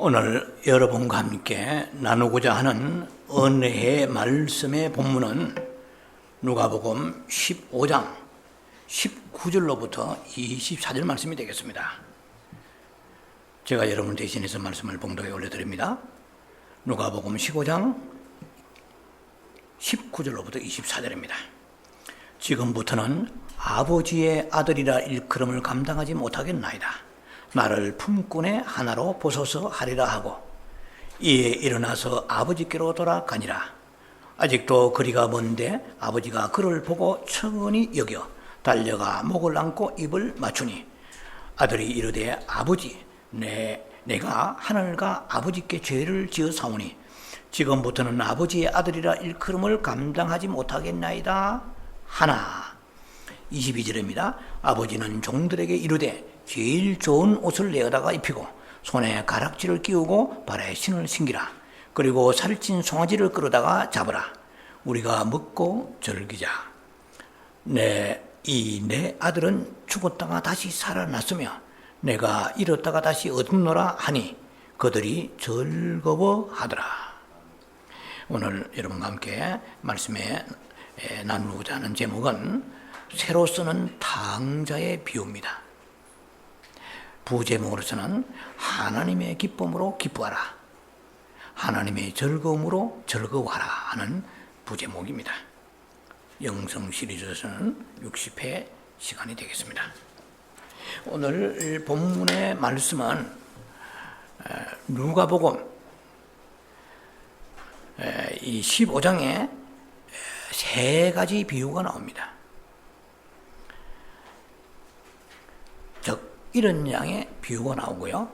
오늘 여러분과 함께 나누고자 하는 은혜의 말씀의 본문은 누가복음 15장 19절로부터 24절 말씀이 되겠습니다. 제가 여러분 대신해서 말씀을 봉독에 올려드립니다. 누가복음 15장 19절로부터 24절입니다. 지금부터는 아버지의 아들이라 일컬음을 감당하지 못하겠나이다. 나를 품꾼의 하나로 보소서 하리라 하고 이에 일어나서 아버지께로 돌아가니라. 아직도 거리가 먼데 아버지가 그를 보고 천히 여겨 달려가 목을 안고 입을 맞추니 아들이 이르되 아버지 내가 하늘과 아버지께 죄를 지어사오니 지금부터는 아버지의 아들이라 일컬음을 감당하지 못하겠나이다 하나. 22절입니다. 아버지는 종들에게 이르되 제일 좋은 옷을 내어다가 입히고 손에 가락지를 끼우고 발에 신을 신기라. 그리고 살찐 송아지를 끌어다가 잡으라. 우리가 먹고 즐기자. 내 아들은 죽었다가 다시 살아났으며 내가 잃었다가 다시 얻노라 하니 그들이 즐거워하더라. 오늘 여러분과 함께 말씀에 나누고자 하는 제목은 새로 쓰는 탕자의 비유입니다. 부제목으로서는 하나님의 기쁨으로 기뻐하라, 하나님의 즐거움으로 즐거워하라 하는 부제목입니다. 영성 시리즈에서는 60회 시간이 되겠습니다. 오늘 본문의 말씀은 누가복음 이 15장에 세 가지 비유가 나옵니다. 즉 이런 양의 비유가 나오고요.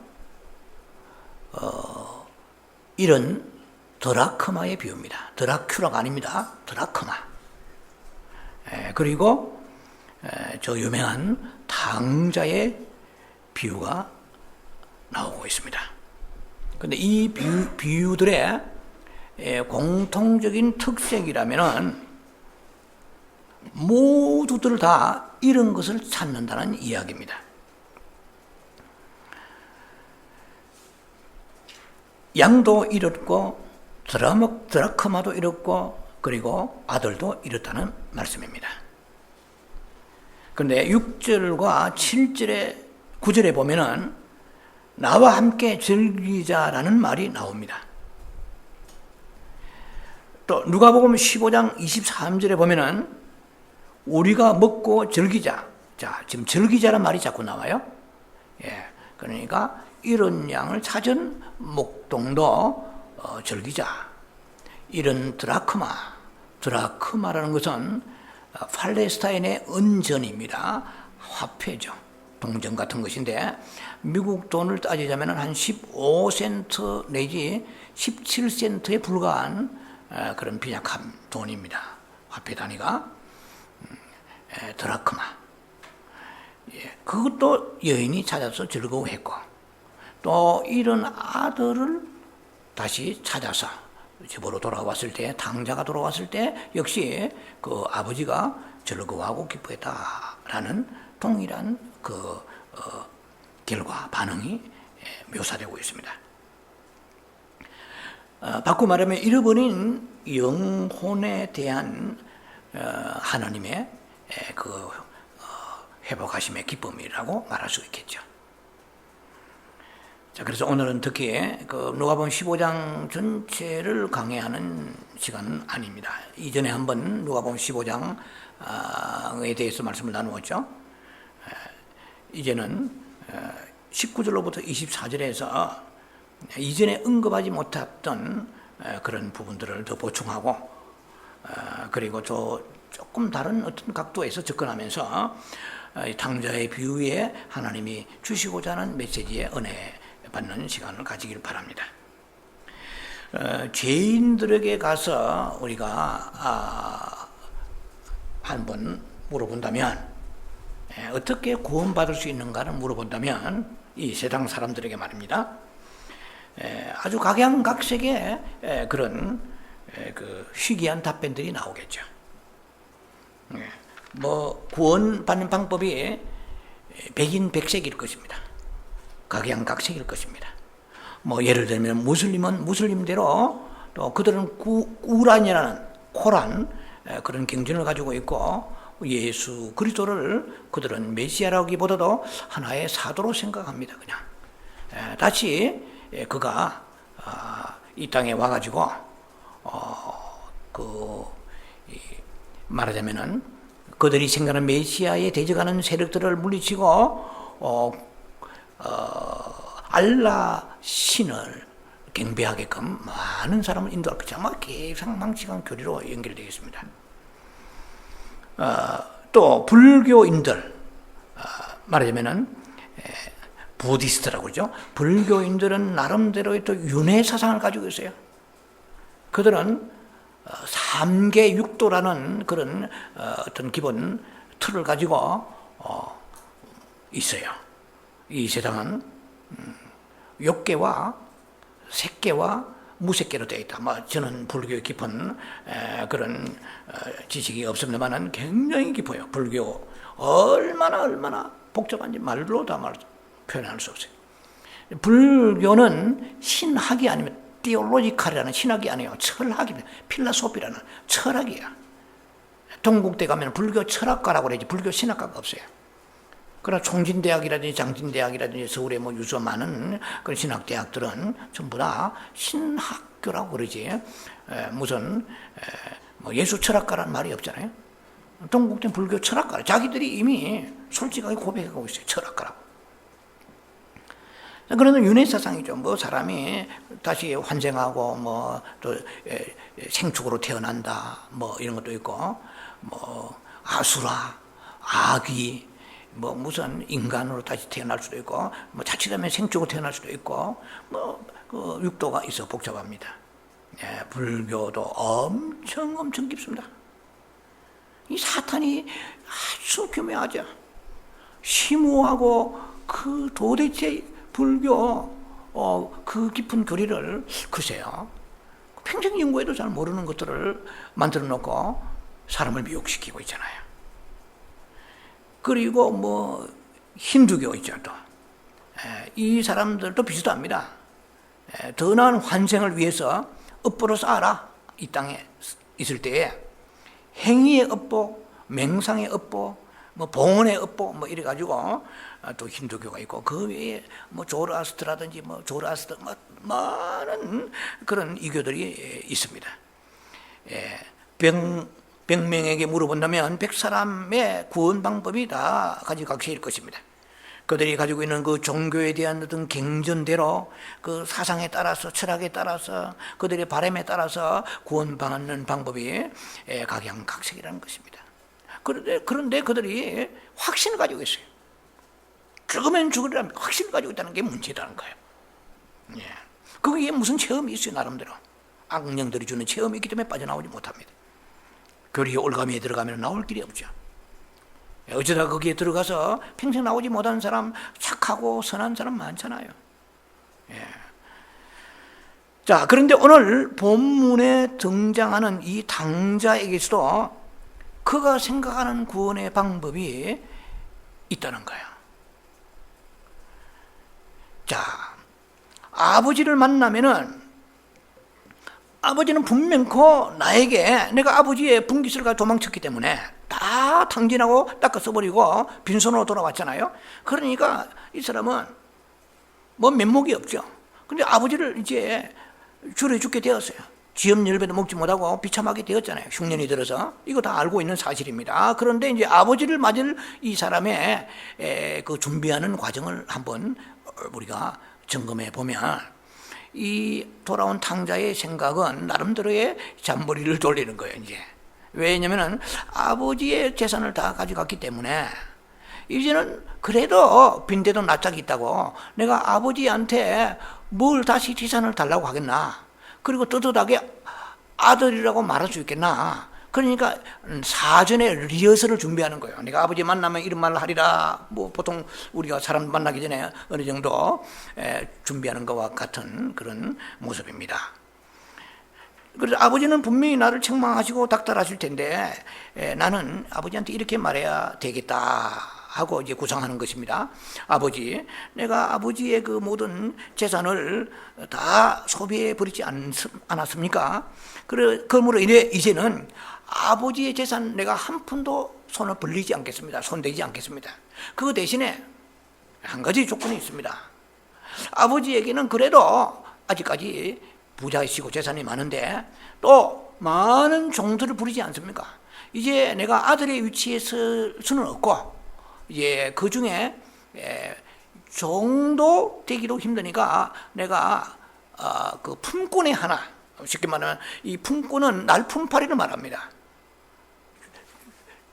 이런 드라크마의 비유입니다. 드라큘라가 아닙니다. 드라크마. 그리고 저 유명한 탕자의 비유가 나오고 있습니다. 그런데 이 비유들의 공통적인 특색이라면은 모두들 다 이런 것을 찾는다는 이야기입니다. 양도 잃었고 드라크마도 잃었고 그리고 아들도 잃었다는 말씀입니다. 그런데 6절과 7절에 9절에 보면은 나와 함께 즐기자라는 말이 나옵니다. 또 누가복음 15장 23절에 보면은 우리가 먹고 즐기자. 자, 지금 즐기자란 말이 자꾸 나와요. 그러니까 이런 양을 찾은 목동도 즐기자. 이런 드라크마라는 것은 팔레스타인의 은전입니다. 화폐죠. 동전 같은 것인데 미국 돈을 따지자면 한 15센트 내지 17센트에 불과한 그런 빈약한 돈입니다. 화폐 단위가 드라크마. 그것도 여인이 찾아서 즐거워했고 또 이런 아들을 다시 찾아서 집으로 돌아왔을 때, 탕자가 돌아왔을 때 역시 그 아버지가 즐거워하고 기뻐했다라는 동일한 그 결과 반응이 묘사되고 있습니다. 바꿔 말하면 잃어버린 영혼에 대한 하나님의 그 회복하심의 기쁨이라고 말할 수 있겠죠. 자, 그래서 오늘은 특히 그 누가복음 15장 전체를 강의하는 시간은 아닙니다. 이전에 한번 누가복음 15장에 대해서 말씀을 나누었죠. 이제는 19절로부터 24절에서 이전에 언급하지 못했던 그런 부분들을 더 보충하고 그리고 조금 다른 어떤 각도에서 접근하면서 탕자의 비유에 하나님이 주시고자 하는 메시지의 은혜 받는 시간을 가지길 바랍니다. 죄인들에게 가서 우리가 한번 물어본다면 어떻게 구원받을 수 있는가를 물어본다면 이 세상 사람들에게 말입니다. 아주 각양각색의 그런 그 희귀한 답변들이 나오겠죠. 구원받는 방법이 백인백색일 것입니다. 각양각색일 것입니다. 뭐 예를 들면 무슬림은 무슬림대로 또 그들은 꾸란이라는 코란 그런 경전을 가지고 있고 예수 그리스도를 그들은 메시아라기보다도 하나의 사도로 생각합니다. 그냥 다시 그가 이 땅에 와가지고 말하자면은 그들이 생각하는 메시아에 대적하는 세력들을 물리치고 알라 신을 경배하게끔 많은 사람을 인도할 것이다. 아마 계상망측한 교리로 연결되겠습니다. 또 불교인들 말하자면은 부디스트라고 그러죠. 불교인들은 나름대로의 또 윤회 사상을 가지고 있어요. 그들은 3계 6도라는 그런 어떤 기본 틀을 가지고 있어요. 이 세상은 욕계와 색계와 무색계로 되어 있다. 저는 불교의 깊은 그런 지식이 없습니다만 굉장히 깊어요. 불교 얼마나 복잡한지 말로 다 표현할 수 없어요. 불교는 신학이 아니면 티올로지칼이라는 신학이 아니에요. 철학입니다. 필라소피라는 철학이야. 동국대 가면 불교 철학과라고 그러지 불교 신학과가 없어요. 그러나 총진대학이라든지 장진대학이라든지 서울에 유수 많은 그런 신학대학들은 전부 다 신학교라고 그러지 무슨 예수 철학과라는 말이 없잖아요. 동국대 불교 철학과 자기들이 이미 솔직하게 고백하고 있어요. 철학과라고. 그러나 윤회 사상이죠. 사람이 다시 환생하고 또 생축으로 태어난다 이런 것도 있고 아수라 악이 무슨 인간으로 다시 태어날 수도 있고 자칫하면 생축으로 태어날 수도 있고 그 육도가 있어 복잡합니다. 불교도 엄청 깊습니다. 이 사탄이 아주 교묘하죠. 심오하고 그 도대체 불교 그 깊은 교리를 글쎄요 평생 연구해도 잘 모르는 것들을 만들어 놓고 사람을 미혹시키고 있잖아요. 그리고 힌두교 있죠. 또 이 사람들도 비슷합니다. 더 나은 환생을 위해서 업보로 쌓아라. 이 땅에 있을 때에 행위의 업보, 맹상의 업보, 봉헌의 업보 이래가지고 또 힌두교가 있고 그 외에 조르아스트라든지 조르아스트 많은 그런 이교들이 있습니다. 100명에게 물어본다면 100사람의 구원 방법이 다 가지각색일 것입니다. 그들이 가지고 있는 그 종교에 대한 어떤 경전대로 그 사상에 따라서 철학에 따라서 그들의 바람에 따라서 구원받는 방법이 각양각색이라는 것입니다. 그런데 그들이 확신을 가지고 있어요. 죽으면 죽으리라는 확신을 가지고 있다는 게 문제라는 거예요. 그게 무슨 체험이 있어요. 나름대로 악령들이 주는 체험이 있기 때문에 빠져나오지 못합니다. 교리의 올가미에 들어가면 나올 길이 없죠. 어쩌다 거기에 들어가서 평생 나오지 못한 사람, 착하고 선한 사람 많잖아요. 자, 그런데 오늘 본문에 등장하는 이 당자에게서도 그가 생각하는 구원의 방법이 있다는 거예요. 자, 아버지를 만나면은 아버지는 분명코 나에게 내가 아버지의 분깃을 가지고 도망쳤기 때문에 다 탕진하고 닦아 써버리고 빈손으로 돌아왔잖아요. 그러니까 이 사람은 면목이 없죠. 근데 아버지를 이제 줄여 죽게 되었어요. 지엄열배도 먹지 못하고 비참하게 되었잖아요. 흉년이 들어서. 이거 다 알고 있는 사실입니다. 그런데 이제 아버지를 맞을 이 사람의 그 준비하는 과정을 한번 우리가 점검해 보면 이 돌아온 탕자의 생각은 나름대로의 잔머리를 돌리는 거예요. 이제 왜냐면은 아버지의 재산을 다 가져갔기 때문에 이제는 그래도 빈대도 낯짝이 있다고 내가 아버지한테 뭘 다시 재산을 달라고 하겠나. 그리고 떳떳하게 아들이라고 말할 수 있겠나. 그러니까 사전에 리허설을 준비하는 거예요. 내가 아버지 만나면 이런 말을 하리라. 보통 우리가 사람 만나기 전에 어느 정도 준비하는 것과 같은 그런 모습입니다. 그래서 아버지는 분명히 나를 책망하시고 닥달하실 텐데 나는 아버지한테 이렇게 말해야 되겠다 하고 이제 구상하는 것입니다. 아버지, 내가 아버지의 그 모든 재산을 다 소비해 버리지 않았습니까? 그러므로 이제는 아버지의 재산 내가 한 푼도 손을 벌리지 않겠습니다. 손대지 않겠습니다. 그 대신에 한 가지 조건이 있습니다. 아버지에게는 그래도 아직까지 부자이시고 재산이 많은데 또 많은 종들을 부리지 않습니까? 이제 내가 아들의 위치에 설 수는 없고 이제 그 중에 종도 되기도 힘드니까 내가 그 품꾼의 하나, 쉽게 말하면 이 품꾼은 날품팔이를 말합니다.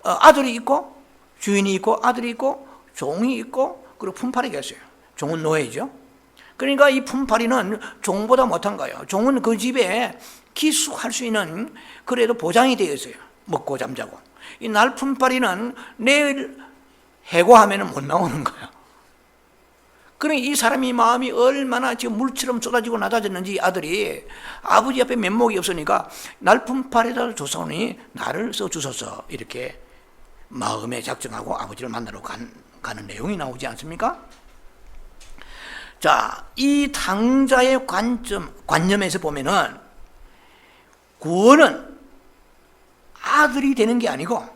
아들이 있고 주인이 있고 아들이 있고 종이 있고 그리고 품팔이가 있어요. 종은 노예죠. 그러니까 이 품팔이는 종보다 못한 거예요. 종은 그 집에 기숙할 수 있는 그래도 보장이 되어 있어요. 먹고 잠자고. 이 날품팔이는 내일 해고하면 못 나오는 거예요. 그러니 이 사람이 마음이 얼마나 지금 물처럼 쏟아지고 낮아졌는지 아들이 아버지 앞에 면목이 없으니까 날품팔이를 조사오니 나를 써주소서 이렇게 마음에 작정하고 아버지를 만나러 가는 내용이 나오지 않습니까? 자, 이 당자의 관념에서 보면은 구원은 아들이 되는 게 아니고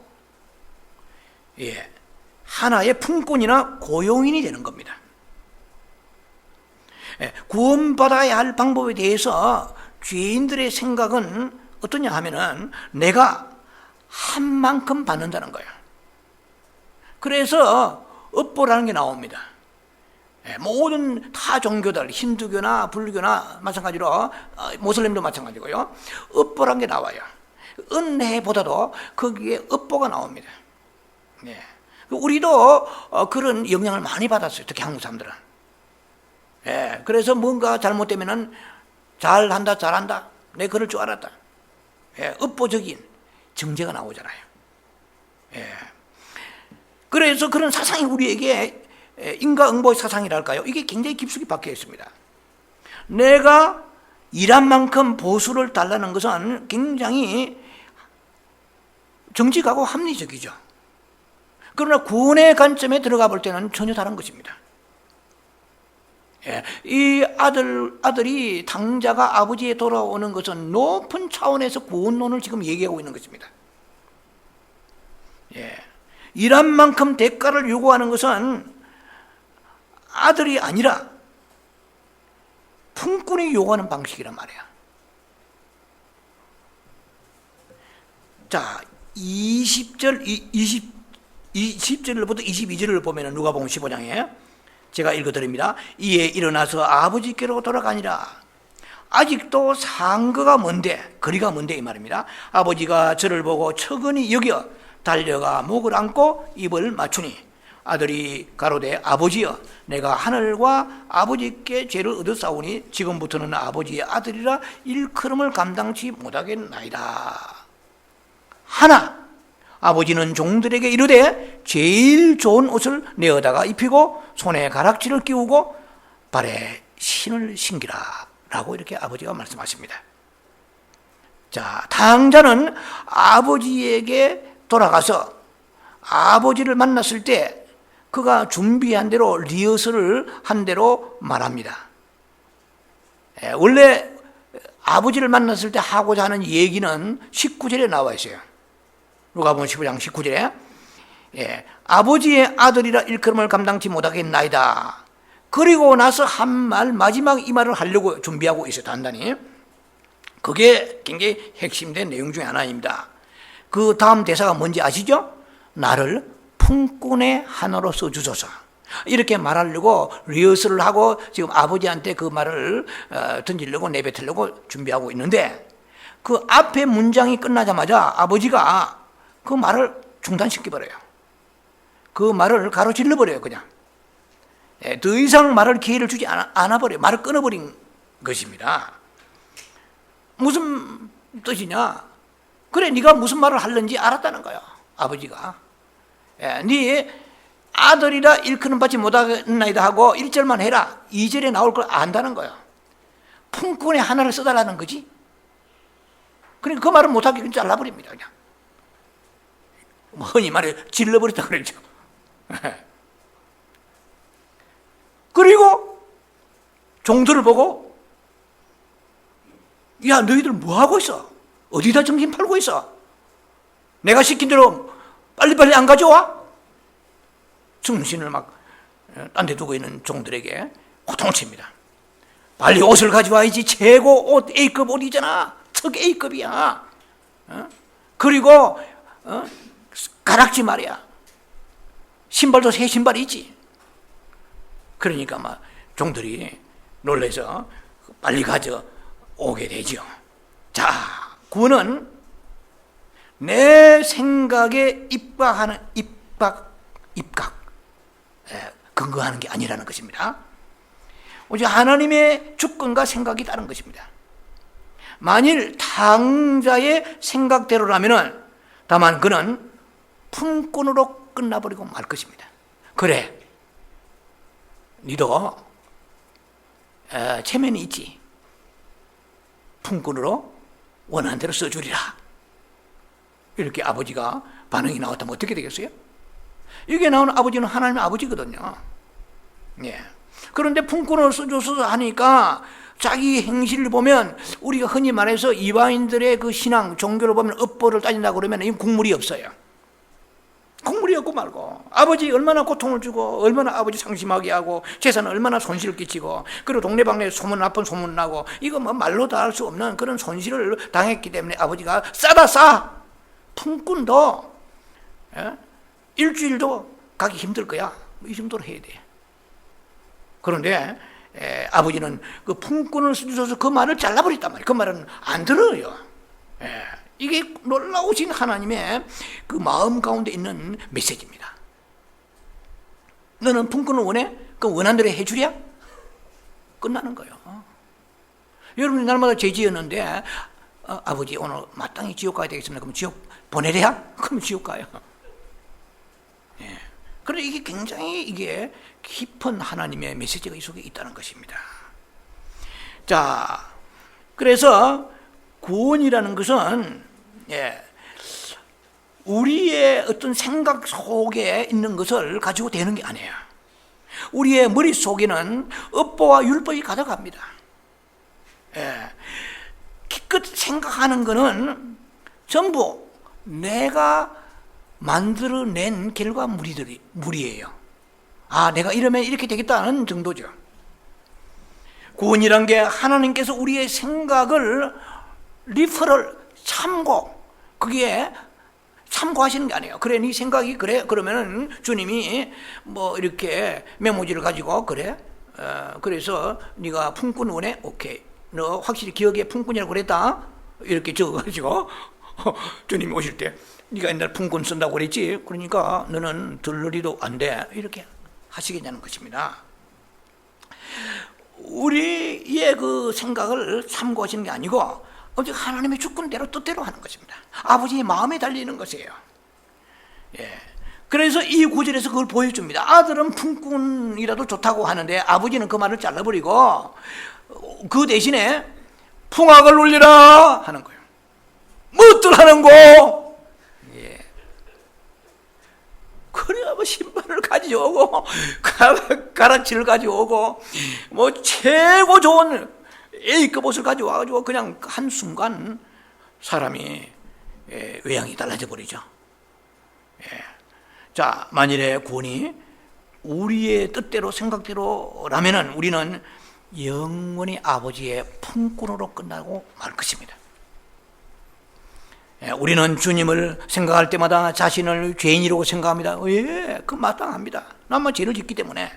하나의 품꾼이나 고용인이 되는 겁니다. 구원받아야 할 방법에 대해서 죄인들의 생각은 어떠냐 하면은 내가 한 만큼 받는다는 거예요. 그래서 업보라는 게 나옵니다. 모든 타 종교들, 힌두교나 불교나 마찬가지로 모슬림도 마찬가지고요. 업보라는 게 나와요. 은혜보다도 거기에 업보가 나옵니다. 우리도 그런 영향을 많이 받았어요. 특히 한국 사람들은. 그래서 뭔가 잘못되면은 잘한다, 잘한다. 내 그럴 줄 알았다. 업보적인 정죄가 나오잖아요. 그래서 그런 사상이 우리에게 인과응보의 사상이랄까요? 이게 굉장히 깊숙이 박혀 있습니다. 내가 일한 만큼 보수를 달라는 것은 굉장히 정직하고 합리적이죠. 그러나 구원의 관점에 들어가 볼 때는 전혀 다른 것입니다. 이 아들이 당자가 아버지에 돌아오는 것은 높은 차원에서 구원론을 지금 얘기하고 있는 것입니다. 일한 만큼 대가를 요구하는 것은 아들이 아니라 품꾼이 요구하는 방식이란 말이야. 자, 20절부터 22절을 보면 누가복음 15장에 제가 읽어드립니다. 이에 일어나서 아버지께로 돌아가니라. 아직도 상거가 먼데, 거리가 먼데 이 말입니다. 아버지가 저를 보고 처근히 여겨 달려가 목을 안고 입을 맞추니 아들이 가로되 아버지여 내가 하늘과 아버지께 죄를 얻었사오니 지금부터는 아버지의 아들이라 일컬음을 감당치 못하겠나이다. 하나 아버지는 종들에게 이르되 제일 좋은 옷을 내어다가 입히고 손에 가락지를 끼우고 발에 신을 신기라 라고 이렇게 아버지가 말씀하십니다. 자, 당자는 아버지에게 돌아가서 아버지를 만났을 때 그가 준비한 대로 리허설을 한 대로 말합니다. 원래 아버지를 만났을 때 하고자 하는 얘기는 19절에 나와 있어요. 누가복음 15장 19절에 아버지의 아들이라 일컬음을 감당치 못하겠나이다. 그리고 나서 한 말, 마지막 이 말을 하려고 준비하고 있어요. 단단히. 그게 굉장히 핵심된 내용 중에 하나입니다. 그 다음 대사가 뭔지 아시죠? 나를 품꾼의 하나로 써주소서. 이렇게 말하려고 리허설을 하고 지금 아버지한테 그 말을 던지려고 내뱉으려고 준비하고 있는데 그 앞에 문장이 끝나자마자 아버지가 그 말을 중단시켜버려요. 그 말을 가로질러버려요. 그냥 더 이상 말할 기회를 주지 않아버려요. 말을 끊어버린 것입니다. 무슨 뜻이냐? 그래, 네가 무슨 말을 하려는지 알았다는 거야. 아버지가 네 아들이라 일컬음 받지 못하겠나이다 하고 1절만 해라. 2절에 나올 걸 안다는 거야. 품꾼의 하나를 써달라는 거지. 그러니까 그 말을 못하게 잘라버립니다. 그냥 흔히 말해 질러버렸다 그랬죠. 그리고 종들을 보고, 야, 너희들 뭐 하고 있어? 어디다 정신 팔고 있어? 내가 시킨 대로 빨리빨리 안 가져와? 정신을 막 딴 데 두고 있는 종들에게 호통을 칩니다. 빨리 옷을 가져와야지. 최고 옷, A급 옷이잖아. 척 A급이야. 그리고 가락지 말이야. 신발도 새 신발이지. 그러니까 막 종들이 놀라서 빨리 가져오게 되죠. 자, 구원은 내 생각에 입각하는 입각 근거하는 게 아니라는 것입니다. 오직 하나님의 주권과 생각이 다른 것입니다. 만일 당자의 생각대로라면은 다만 그는 품꾼으로 끝나버리고 말 것입니다. 그래, 니도 체면이 있지. 품꾼으로 원하는 대로 써주리라. 이렇게 아버지가 반응이 나왔다면 어떻게 되겠어요? 이게 나오는 아버지는 하나님의 아버지거든요. 예. 그런데 품꾼으로 써줘서 하니까 자기 행실을 보면 우리가 흔히 말해서 이방인들의 그 신앙, 종교를 보면 업보를 따진다고 그러면 이 국물이 없어요. 국물이 없고 말고, 아버지 얼마나 고통을 주고, 얼마나 아버지 상심하게 하고, 재산은 얼마나 손실을 끼치고, 그리고 동네방네 소문, 나쁜 소문 나고, 이거 뭐 말로 다 할 수 없는 그런 손실을 당했기 때문에 아버지가 싸다 싸! 품꾼도 일주일도 가기 힘들 거야. 이 정도로 해야 돼. 그런데 아버지는 그 품꾼을 써서 그 말을 잘라버렸단 말이에요. 그 말은 안 들어요. 이게 놀라우신 하나님의 그 마음 가운데 있는 메시지입니다. 너는 품꾼을 원해? 그럼 원한 대로 해주랴? 끝나는 거예요. 여러분이 날마다 죄 지었는데 아버지 오늘 마땅히 지옥 가야 되겠습니다. 그럼 지옥 보내랴? 그럼 지옥 가요. 그런데 이게 굉장히 이게 깊은 하나님의 메시지가 이 속에 있다는 것입니다. 자, 그래서 구원이라는 것은 우리의 어떤 생각 속에 있는 것을 가지고 되는 게 아니에요. 우리의 머릿속에는 업보와 율법이 가득합니다. 기껏 생각하는 것은 전부 내가 만들어낸 결과물이에요. 아, 내가 이러면 이렇게 되겠다는 정도죠. 구원이란 게 하나님께서 우리의 생각을 리퍼럴, 참고, 그게 참고하시는 게 아니에요. 그래, 네 생각이 그래? 그러면은 주님이 뭐 이렇게 메모지를 가지고 그래? 그래서 네가 품꾼 원해? 오케이. 너 확실히 기억에 품꾼이라고 그랬다? 이렇게 적어가지고 주님이 오실 때 네가 옛날 품꾼 쓴다고 그랬지? 그러니까 너는 들러리도 안 돼. 이렇게 하시겠냐는 것입니다. 우리의 그 생각을 참고하시는 게 아니고 오직 하나님의 주권대로 뜻대로 하는 것입니다. 아버지의 마음에 달리는 것이에요. 그래서 이 구절에서 그걸 보여줍니다. 아들은 품꾼이라도 좋다고 하는데 아버지는 그 말을 잘라버리고 그 대신에 풍악을 울리라 하는 거예요. 무엇들 하는고? 그래야 뭐 신발을 가져오고 가라치를 가져오고 뭐 최고 좋은 A급 옷을 가져와가지고 그냥 한순간 사람이 외양이 달라져 버리죠. 자, 만일에 구원이 우리의 뜻대로 생각대로라면은 우리는 영원히 아버지의 품꾼으로 끝나고 말 것입니다. 우리는 주님을 생각할 때마다 자신을 죄인이라고 생각합니다. 그 마땅합니다. 나만 죄를 짓기 때문에.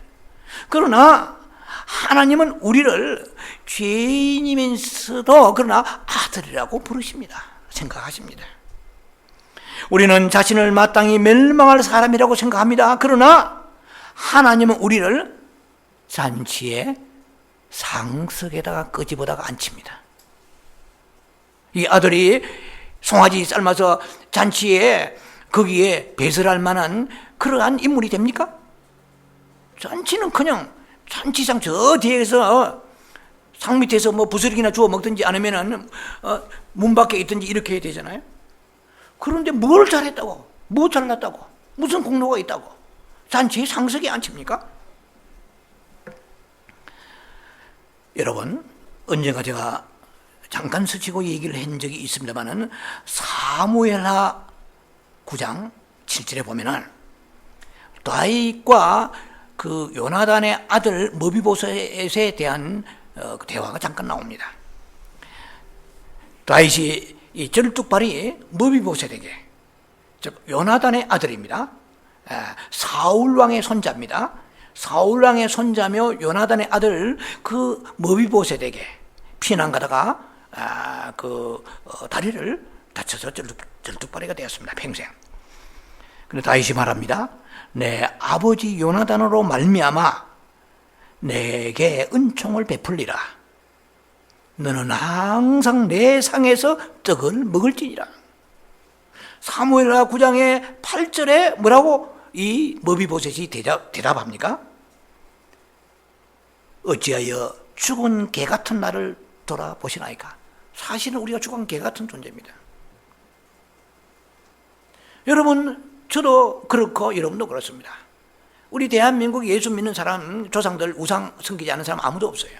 그러나 하나님은 우리를 죄인이면서도 그러나 아들이라고 부르십니다. 생각하십니다. 우리는 자신을 마땅히 멸망할 사람이라고 생각합니다. 그러나 하나님은 우리를 잔치의 상석에다가 끄집어다가 앉힙니다. 이 아들이 송아지 삶아서 잔치에 거기에 배설할 만한 그러한 인물이 됩니까? 잔치는 그냥 잔치상 저 뒤에서 상 밑에서 뭐 부스러기나 주워 먹든지 아니면은 문 밖에 있든지 이렇게 해야 되잖아요. 그런데 뭘 잘했다고? 뭐 잘났다고? 무슨 공로가 있다고? 잔치에 상석에 앉힙니까? 여러분, 언젠가 제가 잠깐 스치고 얘기를 한 적이 있습니다만은 사무엘하 9장 7절에 보면은 다윗과 그 요나단의 아들 머비보셋에 대한 그 대화가 잠깐 나옵니다. 다윗이 이 절뚝발이 머비보셋에게, 즉 요나단의 아들입니다. 사울 왕의 손자입니다. 사울 왕의 손자며 요나단의 아들 그 머비보셋에게 피난 가다가 다리를 다쳐서 절뚝발이가 되었습니다. 평생. 그런데 다윗이 말합니다. 내 아버지 요나단으로 말미암아 내게 은총을 베풀리라. 너는 항상 내 상에서 떡을 먹을지니라. 사무엘하 9장의 8절에 뭐라고 이 머비보셋이 대답합니까? 어찌하여 죽은 개 같은 나를 돌아보시나이까? 사실은 우리가 죽은 개 같은 존재입니다. 여러분, 저도 그렇고 여러분도 그렇습니다. 우리 대한민국 예수 믿는 사람, 조상들 우상 섬기지 않는 사람 아무도 없어요.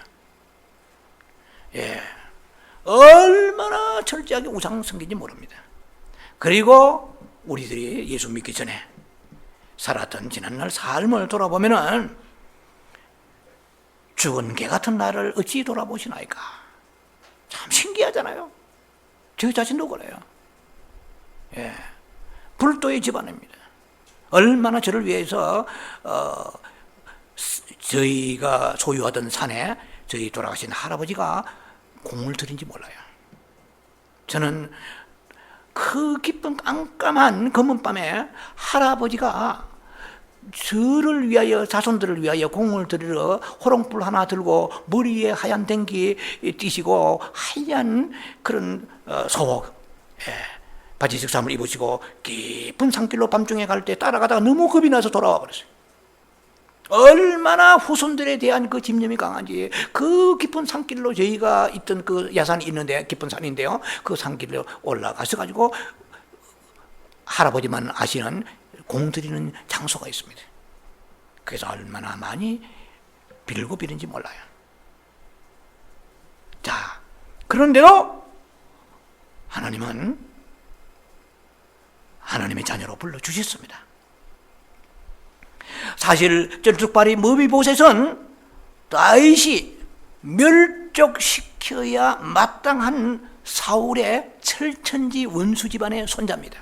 얼마나 철저하게 우상 섬기는지 모릅니다. 그리고 우리들이 예수 믿기 전에 살았던 지난날 삶을 돌아보면은 죽은 개 같은 나를 어찌 돌아보시나이까? 참 신기하잖아요. 저 자신도 그래요. 불도의 집안입니다. 얼마나 저를 위해서 저희가 소유하던 산에 저희 돌아가신 할아버지가 공을 들인지 몰라요. 저는 그 깊은 깜깜한 검은 밤에 할아버지가 저를 위하여, 자손들을 위하여 공을 들이러 호롱불 하나 들고 머리에 하얀 댕기 띠시고 하얀 그런 소복, 바지 색삼을 입으시고 깊은 산길로 밤중에 갈 때 따라가다가 너무 겁이 나서 돌아와 버렸어요. 얼마나 후손들에 대한 그 집념이 강한지. 그 깊은 산길로, 저희가 있던 그 야산이 있는데, 깊은 산인데요, 그 산길로 올라가서 가지고 할아버지만 아시는 공 들이는 장소가 있습니다. 그래서 얼마나 많이 빌고 비는지 몰라요. 자, 그런데도 하나님은 하나님의 자녀로 불러주셨습니다. 사실 절뚝발이 머비보셋은 다윗이 멸족시켜야 마땅한 사울의 철천지 원수 집안의 손자입니다.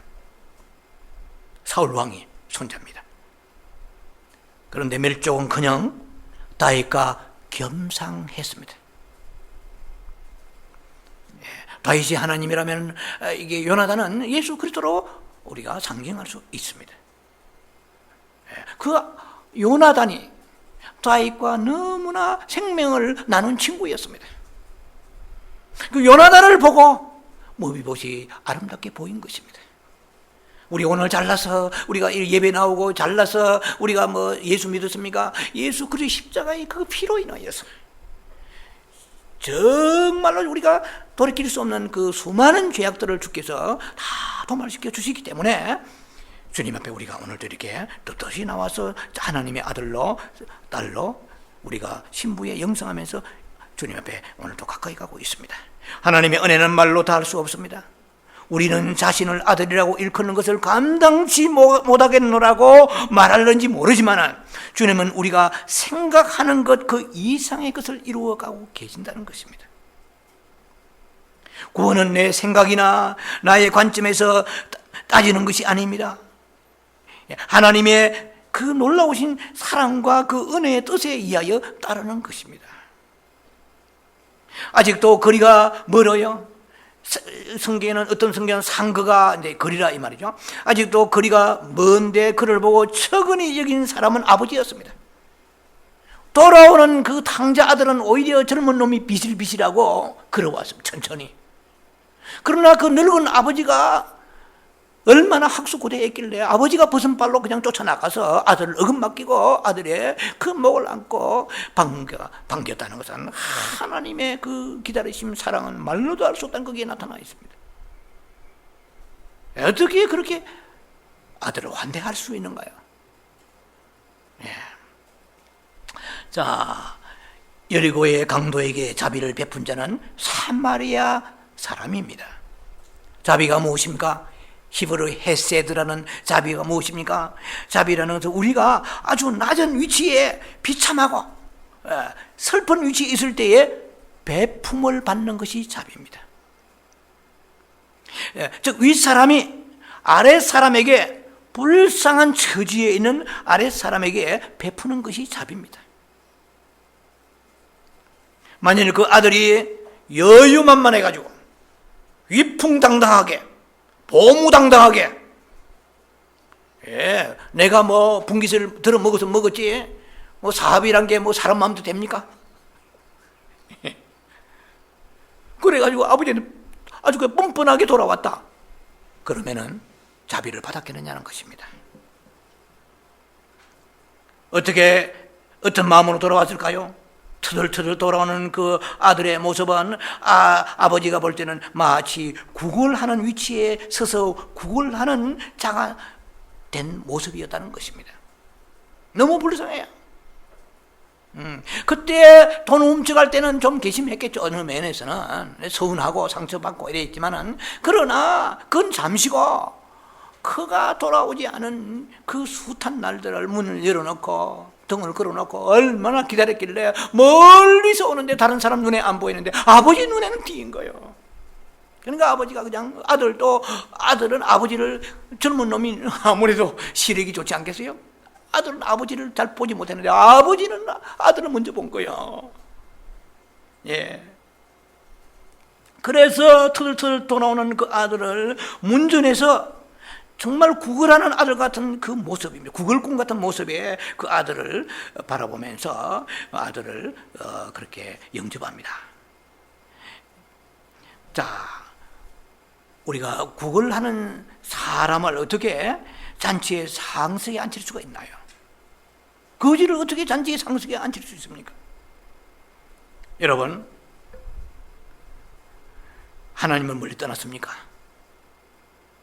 사울 왕이 손자입니다. 그런데 멸족은커녕 다윗과 겸상했습니다. 다윗이 하나님이라면 이게 요나단은 예수 그리스도로 우리가 상징할 수 있습니다. 그 요나단이 다윗과 너무나 생명을 나눈 친구였습니다. 그 요나단을 보고 머비보셋이 아름답게 보인 것입니다. 우리 오늘 잘나서 우리가 예배 나오고 잘나서 우리가 뭐 예수 믿었습니까? 예수 그리스도의 십자가의 그 피로 인하여서 정말로 우리가 돌이킬 수 없는 그 수많은 죄악들을 주께서 다 도말시켜 주시기 때문에 주님 앞에 우리가 오늘도 이렇게 떳떳이 나와서 하나님의 아들로 딸로 우리가 신부에 영성하면서 주님 앞에 오늘도 가까이 가고 있습니다. 하나님의 은혜는 말로 다 할 수 없습니다. 우리는 자신을 아들이라고 일컫는 것을 감당치 못하겠노라고 말할는지 모르지만 주님은 우리가 생각하는 것 그 이상의 것을 이루어가고 계신다는 것입니다. 구원은 내 생각이나 나의 관점에서 따지는 것이 아닙니다. 하나님의 그 놀라우신 사랑과 그 은혜의 뜻에 의하여 따르는 것입니다. 아직도 거리가 멀어요. 성경에는 어떤 성경은 상거가 이제 거리라 이 말이죠. 아직도 거리가 먼데 그를 보고 척은히 여긴 사람은 아버지였습니다. 돌아오는 그 탕자 아들은 오히려 젊은 놈이 비실비실하고 걸어왔습니다. 천천히. 그러나 그 늙은 아버지가 얼마나 학수고대했길래 아버지가 벗은 발로 그냥 쫓아나가서 아들을 어긋맡기고 아들의 그 목을 안고 반겼다는 것은 하나님의 그 기다리심, 사랑은 말로도 할 수 없다는 거기에 나타나 있습니다. 어떻게 그렇게 아들을 환대할 수 있는가요? 자, 여리고의 강도에게 자비를 베푼 자는 사마리아 사람입니다. 자비가 무엇입니까? 히브리 헤세드라는 자비가 무엇입니까? 자비라는 것은 우리가 아주 낮은 위치에 비참하고 슬픈 위치에 있을 때에 베품을 받는 것이 자비입니다. 즉 윗사람이 아랫사람에게 불쌍한 처지에 있는 아랫사람에게 베푸는 것이 자비입니다. 만일 그 아들이 여유만만해가지고 위풍당당하게 보무당당하게 내가 뭐 분깃을 들어 먹어서 먹었지 뭐 사업이란 게 뭐 사람 마음도 됩니까? 그래가지고 아버지는 아주 그 뻔뻔하게 돌아왔다. 그러면은 자비를 받았겠느냐는 것입니다. 어떤 마음으로 돌아왔을까요? 터덜터덜 돌아오는 그 아들의 모습은 아버지가 볼 때는 마치 구걸하는 위치에 서서 구걸하는 자가 된 모습이었다는 것입니다. 너무 불쌍해요. 그때 돈 훔쳐갈 때는 좀 개심했겠죠. 어느 면에서는 서운하고 상처받고 이랬지만은, 그러나 그건 잠시고 그가 돌아오지 않은 그 숱한 날들을 문을 열어놓고 등을 걸어놓고 얼마나 기다렸길래 멀리서 오는데 다른 사람 눈에 안 보이는데 아버지 눈에는 띄인 거예요. 그러니까 아버지가 그냥 아들은 아버지를, 젊은 놈이 아무래도 시력이 좋지 않겠어요? 아들은 아버지를 잘 보지 못했는데 아버지는 아들을 먼저 본 거예요. 그래서 터덜터덜 돌아오는 그 아들을 문전에서 정말 구걸하는 아들 같은 그 모습입니다. 구걸꾼 같은 모습의 그 아들을 바라보면서 아들을 그렇게 영접합니다. 자, 우리가 구걸하는 사람을 어떻게 잔치에 상석에 앉힐 수가 있나요? 거지를 어떻게 잔치에 상석에 앉힐 수 있습니까? 여러분, 하나님을 멀리 떠났습니까?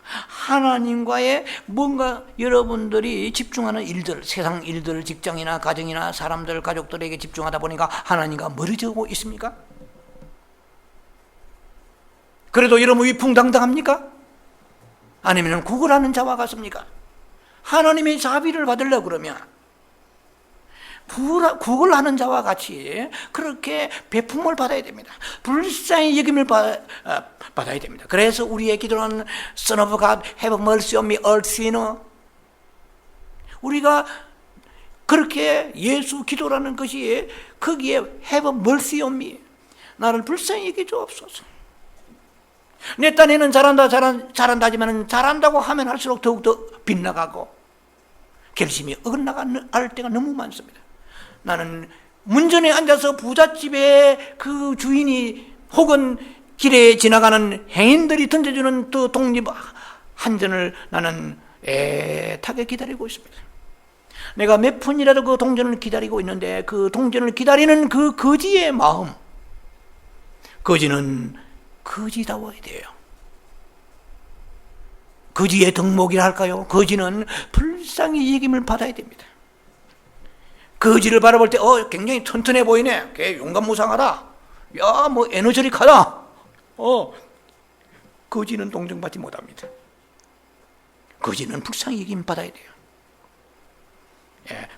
하나님과의 뭔가 여러분들이 집중하는 일들, 세상 일들, 직장이나 가정이나 사람들, 가족들에게 집중하다 보니까 하나님과 멀어지고 있습니까? 그래도 여러분 위풍당당합니까? 아니면 구걸하는 자와 같습니까? 하나님의 자비를 받으려고 그러면 구걸하는 자와 같이 그렇게 베품을 받아야 됩니다. 불쌍히 여김을 받아야 됩니다. 그래서 우리의 기도는 Son of God, have mercy on me, a sinner. 우리가 그렇게 예수 기도라는 것이 거기에 have mercy on me, 나를 불쌍히 여겨 주옵소서. 내 딴에는 잘한다지만 잘한다고 하면 할수록 더욱더 빗나가고 결심이 어긋나갈 때가 너무 많습니다. 나는 문전에 앉아서 부잣집의 그 주인이 혹은 길에 지나가는 행인들이 던져주는 또 독립 한 전을 나는 애타게 기다리고 있습니다. 내가 몇 푼이라도 그 동전을 기다리고 있는데 그 동전을 기다리는 그 거지의 마음, 거지는 거지다워야 돼요. 거지의 덕목이라 할까요? 거지는 불쌍히 여김을 받아야 됩니다. 거지를 바라볼 때 굉장히 튼튼해 보이네, 걔 용감무상하다, 야 뭐 에너지릭하다. 거지는 동정받지 못합니다. 거지는 불쌍히 여김 받아야 돼요.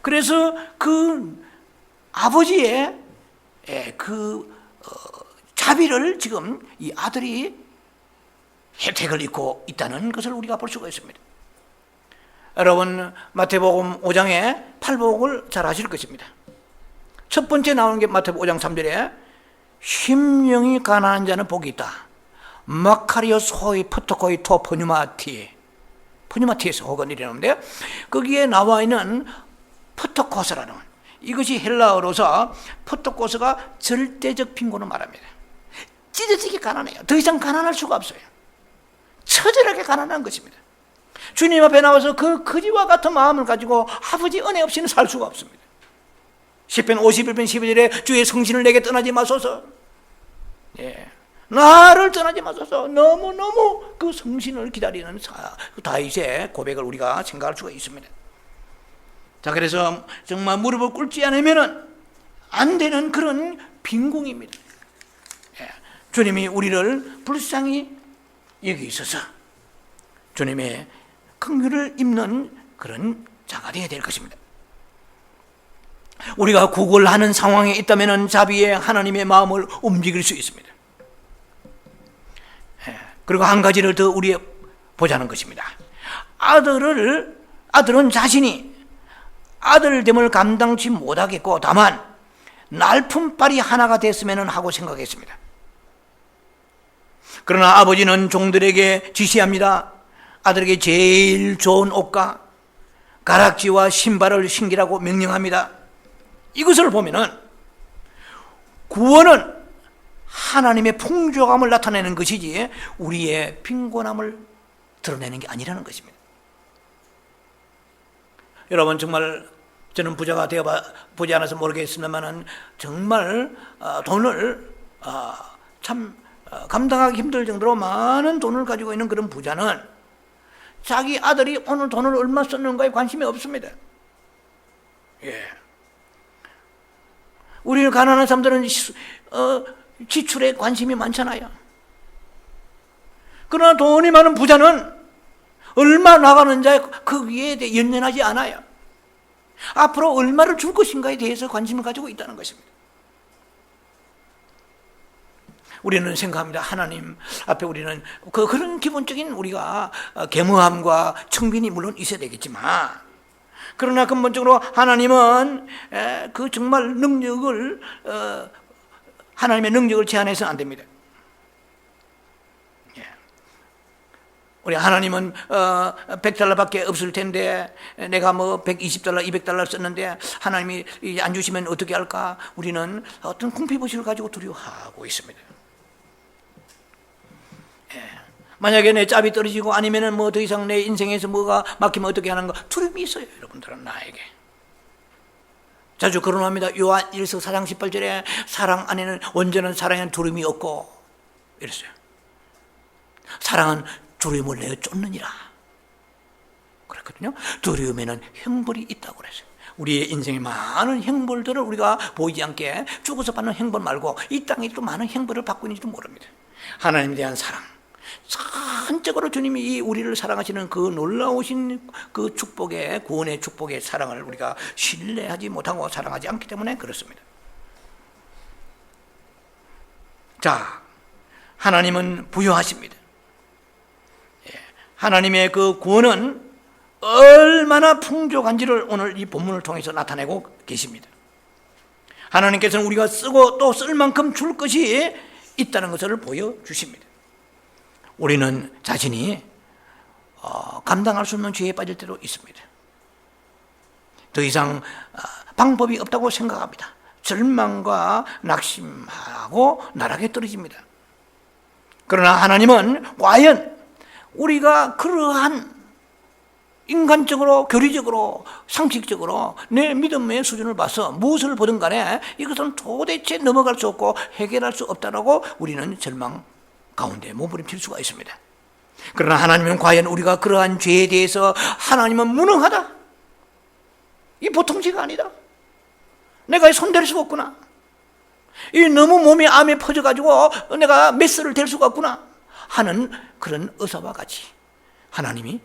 그래서 그 아버지의 자비를 지금 이 아들이 혜택을 입고 있다는 것을 우리가 볼 수가 있습니다. 여러분, 마태복음 5장의 팔복을 잘 아실 것입니다. 첫 번째 나오는 게 마태복음 5장 3절에 심령이 가난한 자는 복이 있다. 마카리오스 호이 포토코이 토 포뉴마티에서 혹은 이래 나오는데, 거기에 나와 있는 포토코스라는, 이것이 헬라어로서 포토코스가 절대적 빈곤을 말합니다. 찢어지게 가난해요. 더 이상 가난할 수가 없어요. 처절하게 가난한 것입니다. 주님 앞에 나와서 그 거지와 같은 마음을 가지고 아버지 은혜 없이는 살 수가 없습니다. 시편 51편 12절에 주의 성신을 내게 떠나지 마소서, 나를 떠나지 마소서, 너무너무 그 성신을 기다리는 다윗의 고백을 우리가 생각할 수가 있습니다. 자, 그래서 정말 무릎을 꿇지 않으면 안 되는 그런 빈궁입니다. 주님이 우리를 불쌍히 여기셔서 주님의 긍휼을 입는 그런 자가 되어야 될 것입니다. 우리가 구걸하는 상황에 있다면 자비의 하나님의 마음을 움직일 수 있습니다. 그리고 한 가지를 더 우리 보자는 것입니다. 아들은 자신이 아들됨을 감당치 못하겠고 다만 날품빨이 하나가 됐으면 하고 생각했습니다. 그러나 아버지는 종들에게 지시합니다. 아들에게 제일 좋은 옷과 가락지와 신발을 신기라고 명령합니다. 이것을 보면은 구원은 하나님의 풍족함을 나타내는 것이지 우리의 빈곤함을 드러내는 게 아니라는 것입니다. 여러분, 정말 저는 부자가 되어보지 않아서 모르겠습니다만 정말 돈을 참 감당하기 힘들 정도로 많은 돈을 가지고 있는 그런 부자는 자기 아들이 오늘 돈을 얼마 썼는가에 관심이 없습니다. 우리는 가난한 사람들은 지출에 관심이 많잖아요. 그러나 돈이 많은 부자는 얼마 나가는지 그 위에 대해 연연하지 않아요. 앞으로 얼마를 줄 것인가에 대해서 관심을 가지고 있다는 것입니다. 우리는 생각합니다. 하나님 앞에 우리는 그런 기본적인 우리가 겸허함과 청빈이 물론 있어야 되겠지만, 그러나 근본적으로 하나님은 그 정말 능력을 하나님의 능력을 제한해서는 안 됩니다. 우리 하나님은 100달러밖에 없을 텐데 내가 뭐 120달러, 200달러 썼는데 하나님이 안 주시면 어떻게 할까? 우리는 어떤 궁핍의식을 가지고 두려워하고 있습니다. 만약에 내 짭이 떨어지고 아니면은 뭐 더 이상 내 인생에서 뭐가 막히면 어떻게 하는가? 두려움이 있어요, 여러분들은 나에게. 자주 거론합니다. 요한 1서 4장 18절에 사랑 안에는 온전한 사랑에는 두려움이 없고 이랬어요. 사랑은 두려움을 내어 쫓느니라 그랬거든요. 두려움에는 형벌이 있다고 그랬어요. 우리의 인생의 많은 형벌들을 우리가 보이지 않게 죽어서 받는 형벌 말고 이 땅에 또 많은 형벌을 받고 있는지도 모릅니다. 하나님에 대한 사랑, 전적으로 주님이 우리를 사랑하시는 그 놀라우신 그 축복의, 구원의 축복의 사랑을 우리가 신뢰하지 못하고 사랑하지 않기 때문에 그렇습니다. 자, 하나님은 부유하십니다. 하나님의 그 구원은 얼마나 풍족한지를 오늘 이 본문을 통해서 나타내고 계십니다. 하나님께서는 우리가 쓰고 또 쓸 만큼 줄 것이 있다는 것을 보여주십니다. 우리는 자신이 감당할 수 없는 죄에 빠질 때도 있습니다. 더 이상 방법이 없다고 생각합니다. 절망과 낙심하고 나락에 떨어집니다. 그러나 하나님은 과연 우리가 그러한 인간적으로, 교리적으로, 상식적으로 내 믿음의 수준을 봐서 무엇을 보든 간에 이것은 도대체 넘어갈 수 없고 해결할 수 없다라고 우리는 절망 가운데 몸부림칠 수가 있습니다. 그러나 하나님은 과연 우리가 그러한 죄에 대해서 하나님은 무능하다, 이 보통 죄가 아니다, 내가 손댈 수가 없구나, 이 너무 몸이 암에 퍼져가지고 내가 메스를 댈 수가 없구나 하는 그런 의사와 같이 하나님이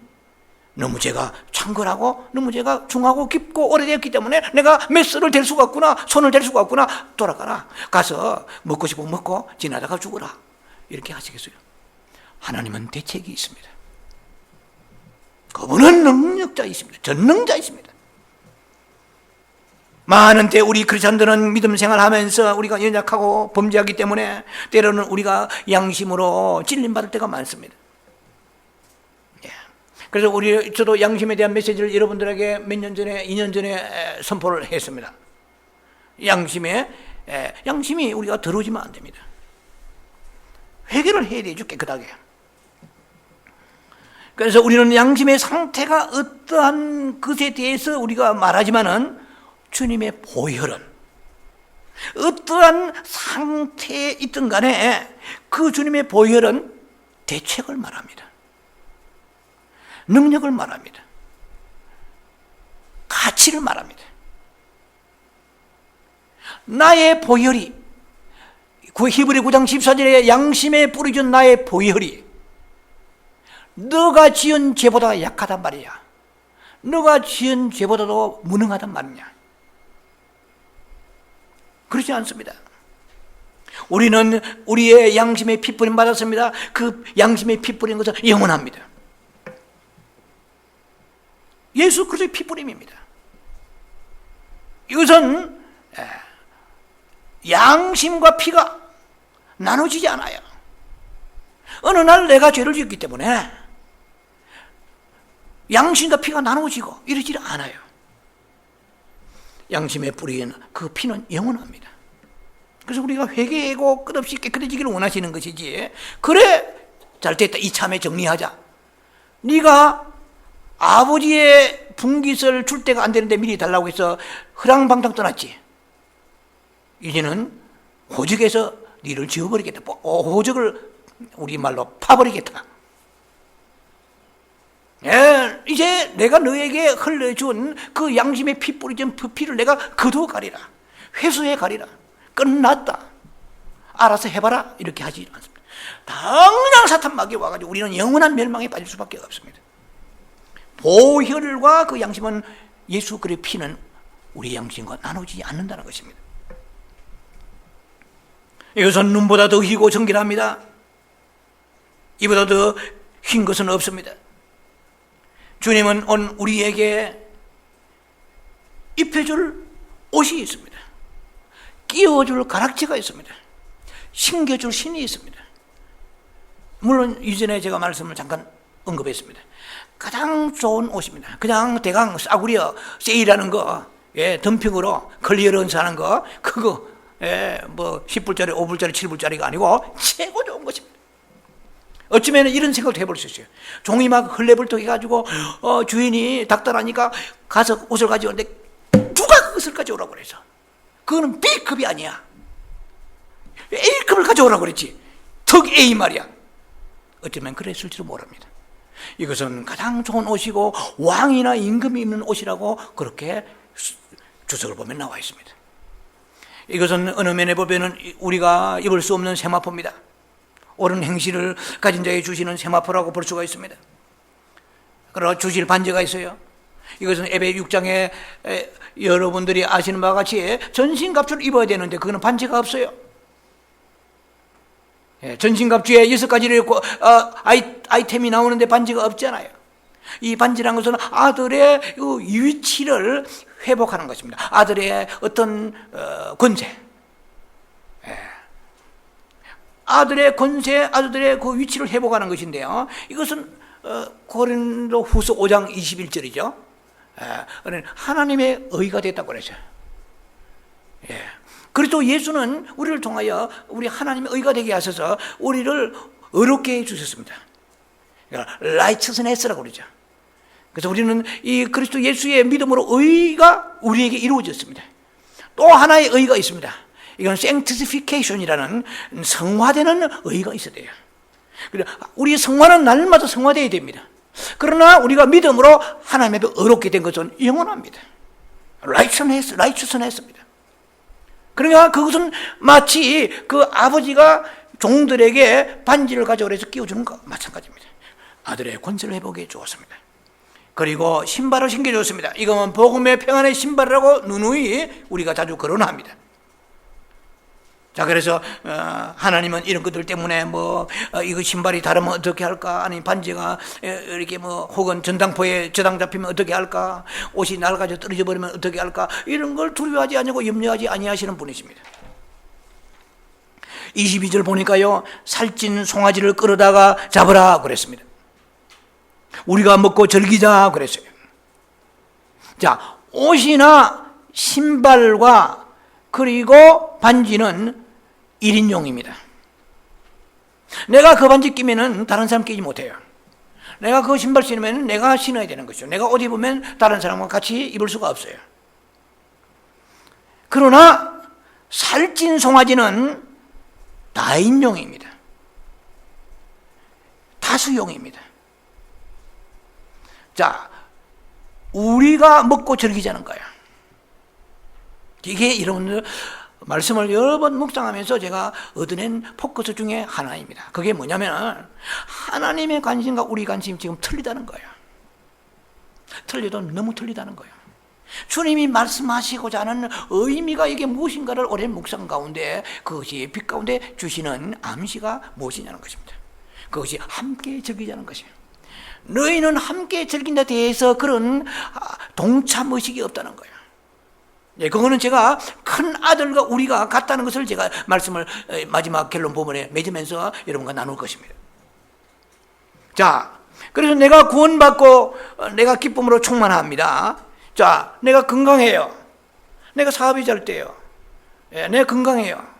너무 죄가 창궐하고 너무 죄가 중하고 깊고 오래되었기 때문에 내가 메스를 댈 수가 없구나, 손을 댈 수가 없구나, 돌아가라, 가서 먹고 싶으면 먹고 지나다가 죽어라, 이렇게 하시겠어요? 하나님은 대책이 있습니다. 그분은 능력자이십니다. 전능자이십니다. 많은 때 우리 크리스천들은 믿음 생활하면서 우리가 연약하고 범죄하기 때문에 때로는 우리가 양심으로 찔림받을 때가 많습니다. 그래서 저도 양심에 대한 메시지를 여러분들에게 몇 년 전에, 2년 전에 선포를 했습니다. 양심이 우리가 더러워지면 안 됩니다. 회개를 해야 되죠, 깨끗하게. 그래서 우리는 양심의 상태가 어떠한 것에 대해서 우리가 말하지만은 주님의 보혈은 어떠한 상태에 있든 간에 그 주님의 보혈은 대책을 말합니다. 능력을 말합니다. 가치를 말합니다. 나의 보혈이, 히브리 9장 14절에 양심에 뿌려준 나의 보혈이 너가 지은 죄보다 약하단 말이야. 너가 지은 죄보다도 무능하단 말이냐. 그렇지 않습니다. 우리는 우리의 양심의 피 뿌림 받았습니다. 그 양심의 피 뿌린 것은 영원합니다. 예수 그리스도의 피 뿌림입니다. 이것은 양심과 피가 나눠지지 않아요. 어느 날 내가 죄를 지었기 때문에 양심과 피가 나눠지고 이러지 않아요. 양심에 뿌린 그 피는 영원합니다. 그래서 우리가 회개하고 끝없이 깨끗해지기를 원하시는 것이지, 그래 잘 됐다 이참에 정리하자. 네가 아버지의 분깃을 줄 때가 안 되는데 미리 달라고 해서 허랑방탕 떠났지. 이제는 호적에서 니를 지워버리겠다. 호적을 우리말로 파버리겠다. 이제 내가 너에게 흘려준 그 양심의 피 뿌리진 그 피를 내가 거두어 가리라. 회수해 가리라. 끝났다. 알아서 해봐라. 이렇게 하지 않습니다. 당장 사탄막이 와가지고 우리는 영원한 멸망에 빠질 수밖에 없습니다. 보혈과 그 양심은 예수 그리스도의 피는 우리 양심과 나누지 않는다는 것입니다. 이것은 눈보다 더 희고 정결합니다. 이보다 더 흰 것은 없습니다. 주님은 오늘 우리에게 입혀줄 옷이 있습니다. 끼워줄 가락지가 있습니다. 신겨줄 신이 있습니다. 물론 이전에 제가 말씀을 잠깐 언급했습니다. 가장 좋은 옷입니다. 그냥 대강 싸구려 세일하는 거, 덤핑으로 클리어런스 하는 거, 그거 뭐 10불짜리, 5불짜리, 7불짜리가 아니고 최고 좋은 것입니다. 어쩌면 이런 생각도 해볼 수 있어요. 종이 막 흘레불떡 해가지고 주인이 닥달하니까 가서 옷을 가져오는데 누가 그 옷을 가져오라고 그래서, 그거는 B급이 아니야. A급을 가져오라고 그랬지. 특 A 말이야. 어쩌면 그랬을지도 모릅니다. 이것은 가장 좋은 옷이고 왕이나 임금이 입는 옷이라고 그렇게 주석을 보면 나와 있습니다. 이것은 어느 면에 보면 우리가 입을 수 없는 세마포입니다. 옳은 행실을 가진 자에게 주시는 세마포라고 볼 수가 있습니다. 그러나 주실 반지가 있어요. 이것은 에베 6장에 여러분들이 아시는 바와 같이 전신갑주를 입어야 되는데 그거는 반지가 없어요. 전신갑주에 6가지의 아이템이 나오는데 반지가 없잖아요. 이 반지라는 것은 아들의 위치를 회복하는 것입니다. 아들의 어떤 권세, 아들의 권세, 아들의 그 위치를 회복하는 것인데요. 이것은 고린도 후서 5장 21절이죠. 하나님의 의가 됐다고 그랬어요. 그리고 예수는 우리를 통하여 우리 하나님의 의가 되게 하셔서 우리를 의롭게 해주셨습니다. righteousness라고 그러죠. 그래서 우리는 이 그리스도 예수의 믿음으로 의가 우리에게 이루어졌습니다. 또 하나의 의가 있습니다. 이건 sanctification이라는 성화되는 의가 있어야 돼요. 우리 성화는 날마다 성화되어야 됩니다. 그러나 우리가 믿음으로 하나님 앞에 의롭게 된 것은 영원합니다. righteousness입니다. 그러니까 그것은 마치 그 아버지가 종들에게 반지를 가져오래서 끼워주는 것 마찬가지입니다. 아들의 권세를 회복해 주었습니다. 그리고 신발을 신겨줬습니다. 이것은 복음의 평안의 신발이라고 누누이 우리가 자주 거론합니다. 자, 그래서 하나님은 이런 것들 때문에 이거 신발이 다르면 어떻게 할까? 아니 반지가 이렇게 혹은 전당포에 저당 잡히면 어떻게 할까? 옷이 낡아져 떨어져 버리면 어떻게 할까? 이런 걸 두려워하지 않고 염려하지 아니하시는 분이십니다. 22절 보니까요, 살찐 송아지를 끌어다가 잡으라 그랬습니다. 우리가 먹고 즐기자 그랬어요. 자, 옷이나 신발과 그리고 반지는 1인용입니다. 내가 그 반지 끼면은 다른 사람 끼지 못해요. 내가 그 신발 신으면 내가 신어야 되는 것이죠. 내가 옷 입으면 다른 사람과 같이 입을 수가 없어요. 그러나 살찐 송아지는 다인용입니다. 다수용입니다. 자, 우리가 먹고 즐기자는 거예요. 이게 여러분들 말씀을 여러 번 묵상하면서 제가 얻어낸 포커스 중에 하나입니다. 그게 뭐냐면 하나님의 관심과 우리 관심이 지금 틀리다는 거예요. 틀려도 너무 틀리다는 거예요. 주님이 말씀하시고자 하는 의미가 이게 무엇인가를 오랜 묵상 가운데 그것이 빛 가운데 주시는 암시가 무엇이냐는 것입니다. 그것이 함께 즐기자는 것이에요. 너희는 함께 즐긴다 대해서 그런 동참의식이 없다는 거예요. 예, 그거는 제가 큰 아들과 우리가 같다는 것을 제가 말씀을 마지막 결론 부분에 맺으면서 여러분과 나눌 것입니다. 자, 그래서 내가 구원받고 내가 기쁨으로 충만합니다. 자, 내가 건강해요. 내가 사업이 잘 돼요. 예, 내가 건강해요.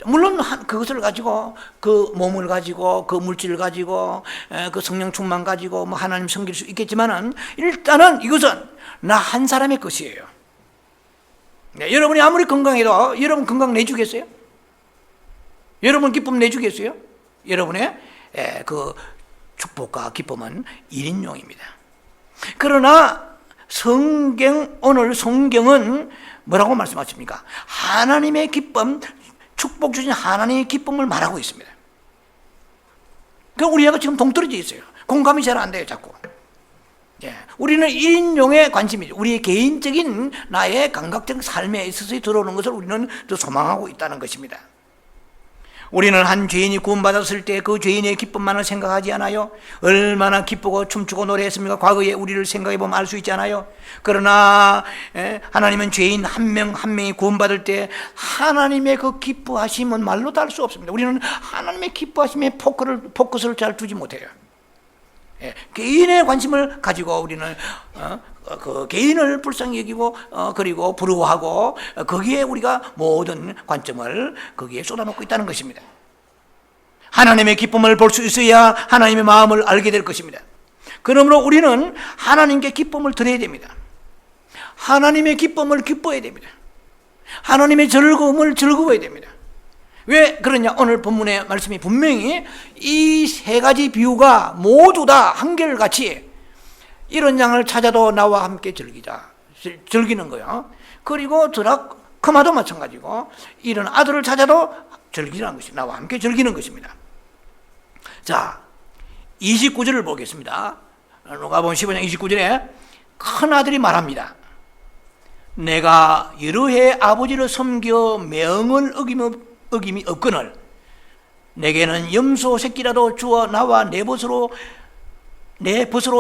물론 그것을 가지고 그 몸을 가지고 그 물질을 가지고 그 성령 충만 가지고 뭐 하나님 섬길 수 있겠지만은 일단은 이것은 나 한 사람의 것이에요. 네, 여러분이 아무리 건강해도 여러분 건강 내주겠어요? 여러분 기쁨 내주겠어요? 여러분의 그 축복과 기쁨은 1인용입니다. 그러나 오늘 성경은 뭐라고 말씀하십니까? 하나님의 기쁨, 축복 주신 하나님의 기쁨을 말하고 있습니다. 그러니까 우리하고 지금 동떨어져 있어요. 공감이 잘 안 돼요, 자꾸. 예, 우리는 1인용에 관심이죠. 우리의 개인적인 나의 감각적 삶에 있어서 들어오는 것을 우리는 더 소망하고 있다는 것입니다. 우리는 한 죄인이 구원받았을 때 그 죄인의 기쁨만을 생각하지 않아요? 얼마나 기쁘고 춤추고 노래했습니까? 과거에 우리를 생각해 보면 알 수 있잖아요. 그러나 하나님은 죄인 한 명 한 명이 구원받을 때 하나님의 그 기뻐하심은 말로 다 할 수 없습니다. 우리는 하나님의 기뻐하심에 포커스를 잘 두지 못해요. 개인의 관심을 가지고 우리는 그 개인을 불쌍히 여기고 그리고 부러워하고 거기에 우리가 모든 관점을 거기에 쏟아놓고 있다는 것입니다. 하나님의 기쁨을 볼 수 있어야 하나님의 마음을 알게 될 것입니다. 그러므로 우리는 하나님께 기쁨을 드려야 됩니다. 하나님의 기쁨을 기뻐해야 됩니다. 하나님의 즐거움을 즐거워해야 됩니다. 왜 그러냐? 오늘 본문의 말씀이 분명히 이 세 가지 비유가 모두 다 한결같이 이런 양을 찾아도 나와 함께 즐기는 거예요. 그리고 드라크마도 마찬가지고 이런 아들을 찾아도 즐기라는 것이 나와 함께 즐기는 것입니다. 자, 29절을 보겠습니다. 누가복음 15장 29절에 큰 아들이 말합니다. 내가 여러 해 아버지를 섬겨 명을 어김이 없거늘 내게는 염소 새끼라도 주어 나와 내 벗으로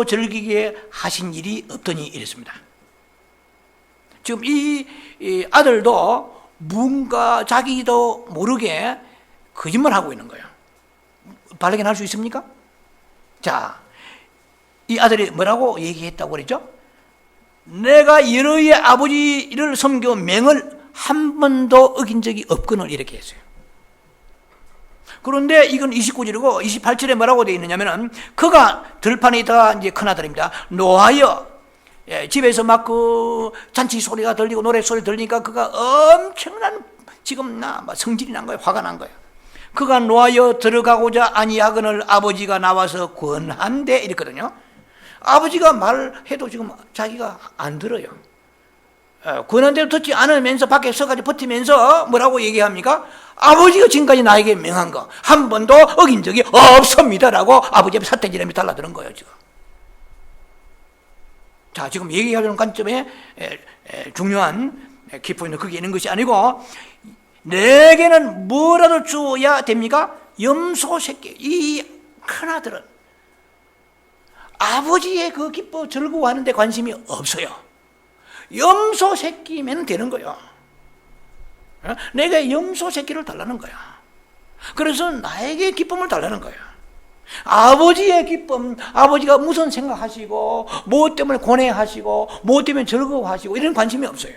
즐기게 하신 일이 없더니 이랬습니다. 지금 이 아들도 뭔가 자기도 모르게 거짓말하고 있는 거예요. 발견할 수 있습니까? 자, 이 아들이 뭐라고 얘기했다고 그랬죠? 내가 여러 해 아버지를 섬겨 명을 한 번도 어긴 적이 없거늘 이렇게 했어요. 그런데 이건 29절이고 28절에 뭐라고 되어 있느냐면은 그가 들판에 있다가 이제 큰아들입니다. 노하여 집에서 막 그 잔치 소리가 들리고 노래 소리 들리니까 그가 엄청난 지금 성질이 난 거예요. 화가 난 거예요. 그가 노하여 들어가고자 아니하거늘 아버지가 나와서 권한대 이랬거든요. 아버지가 말해도 지금 자기가 안 들어요. 권한 대로 듣지 않으면서 밖에 서가지고 버티면서 뭐라고 얘기합니까? 아버지가 지금까지 나에게 명한 거 한 번도 어긴 적이 없습니다라고 아버지 앞에 사태질하며 달라드는 거예요 지금. 자, 지금 얘기하려는 관점에 중요한 키포인트는 그게 있는 것이 아니고 내게는 뭐라도 주어야 됩니까? 염소 새끼. 이 큰아들은 아버지의 그 기뻐 즐거워하는 데 관심이 없어요. 염소 새끼면 되는 거예요. 내가 염소 새끼를 달라는 거야. 그래서 나에게 기쁨을 달라는 거야. 아버지의 기쁨, 아버지가 무슨 생각하시고 무엇 때문에 고뇌하시고 무엇 때문에 즐거워하시고 이런 관심이 없어요.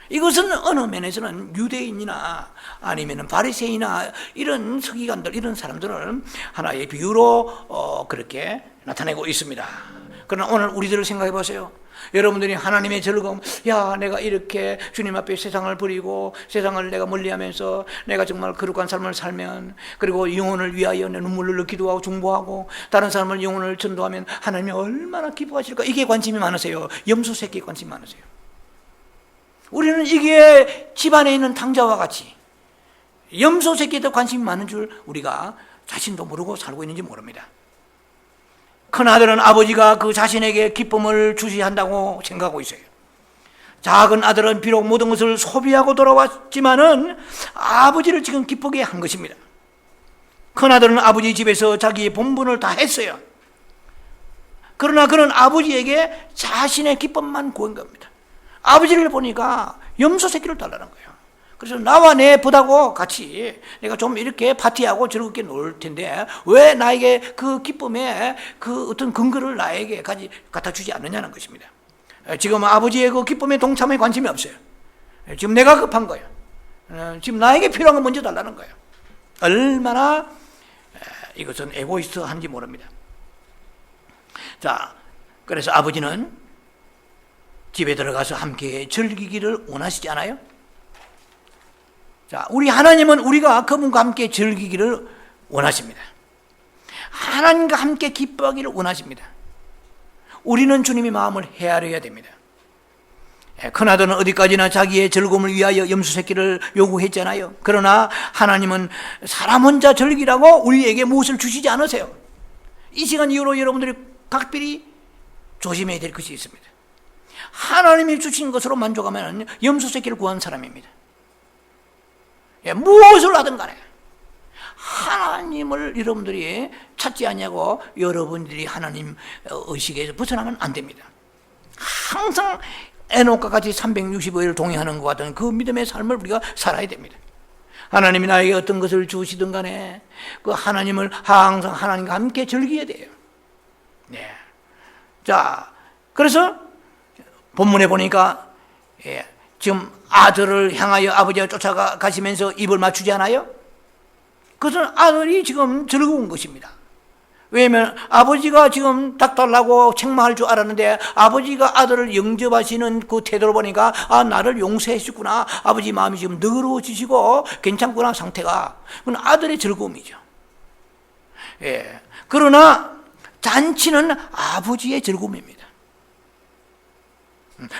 이것은 어느 면에서는 유대인이나 아니면 바리새인이나 이런 서기관들 이런 사람들을 하나의 비유로 그렇게 나타내고 있습니다. 그러나 오늘 우리들을 생각해 보세요. 여러분들이 하나님의 즐거움, 야, 내가 이렇게 주님 앞에 세상을 버리고 세상을 내가 멀리하면서 내가 정말 거룩한 삶을 살면, 그리고 영혼을 위하여 내 눈물을 흘려 기도하고 중보하고 다른 사람을 영혼을 전도하면 하나님이 얼마나 기뻐하실까? 이게 관심이 많으세요. 염소 새끼에 관심이 많으세요. 우리는 이게 집안에 있는 탕자와 같이 염소 새끼에도 관심이 많은 줄 우리가 자신도 모르고 살고 있는지 모릅니다. 큰아들은 아버지가 그 자신에게 기쁨을 주시한다고 생각하고 있어요. 작은 아들은 비록 모든 것을 소비하고 돌아왔지만은 아버지를 지금 기쁘게 한 것입니다. 큰아들은 아버지 집에서 자기의 본분을 다 했어요. 그러나 그는 아버지에게 자신의 기쁨만 구한 겁니다. 아버지를 보니까 염소 새끼를 달라는 거예요. 그래서 나와 내 부하고 같이 내가 좀 이렇게 파티하고 즐겁게 놀 텐데 왜 나에게 그 기쁨의 그 어떤 근거를 나에게 갖다 주지 않느냐는 것입니다. 지금 아버지의 그 기쁨에 동참에 관심이 없어요. 지금 내가 급한 거예요. 지금 나에게 필요한 건 먼저 달라는 거예요. 얼마나 이것은 에고이스트한지 모릅니다. 자, 그래서 아버지는 집에 들어가서 함께 즐기기를 원하시지 않아요? 자, 우리 하나님은 우리가 그분과 함께 즐기기를 원하십니다. 하나님과 함께 기뻐하기를 원하십니다. 우리는 주님의 마음을 헤아려야 됩니다. 큰아들은 어디까지나 자기의 즐거움을 위하여 염소 새끼를 요구했잖아요. 그러나 하나님은 사람 혼자 즐기라고 우리에게 무엇을 주시지 않으세요. 이 시간 이후로 여러분들이 각별히 조심해야 될 것이 있습니다. 하나님이 주신 것으로 만족하면 염소 새끼를 구한 사람입니다. 무엇을 하든 간에 하나님을 여러분들이 찾지 않냐고 여러분들이 하나님 의식에서 벗어나면 안 됩니다. 항상 에녹과 같이 365일 동행하는 것 같은 그 믿음의 삶을 우리가 살아야 됩니다. 하나님이 나에게 어떤 것을 주시든 간에 그 하나님을 항상 하나님과 함께 즐겨야 돼요. 네. 자, 그래서 본문에 보니까 지금 아들을 향하여 아버지가 쫓아가시면서 입을 맞추지 않아요? 그것은 아들이 지금 즐거운 것입니다. 왜냐하면 아버지가 지금 닭 달라고 책망할 줄 알았는데 아버지가 아들을 영접하시는 그 태도를 보니까 아, 나를 용서해 주구나. 아버지 마음이 지금 너그러워지시고 괜찮구나 상태가. 그건 아들의 즐거움이죠. 예. 그러나 잔치는 아버지의 즐거움입니다.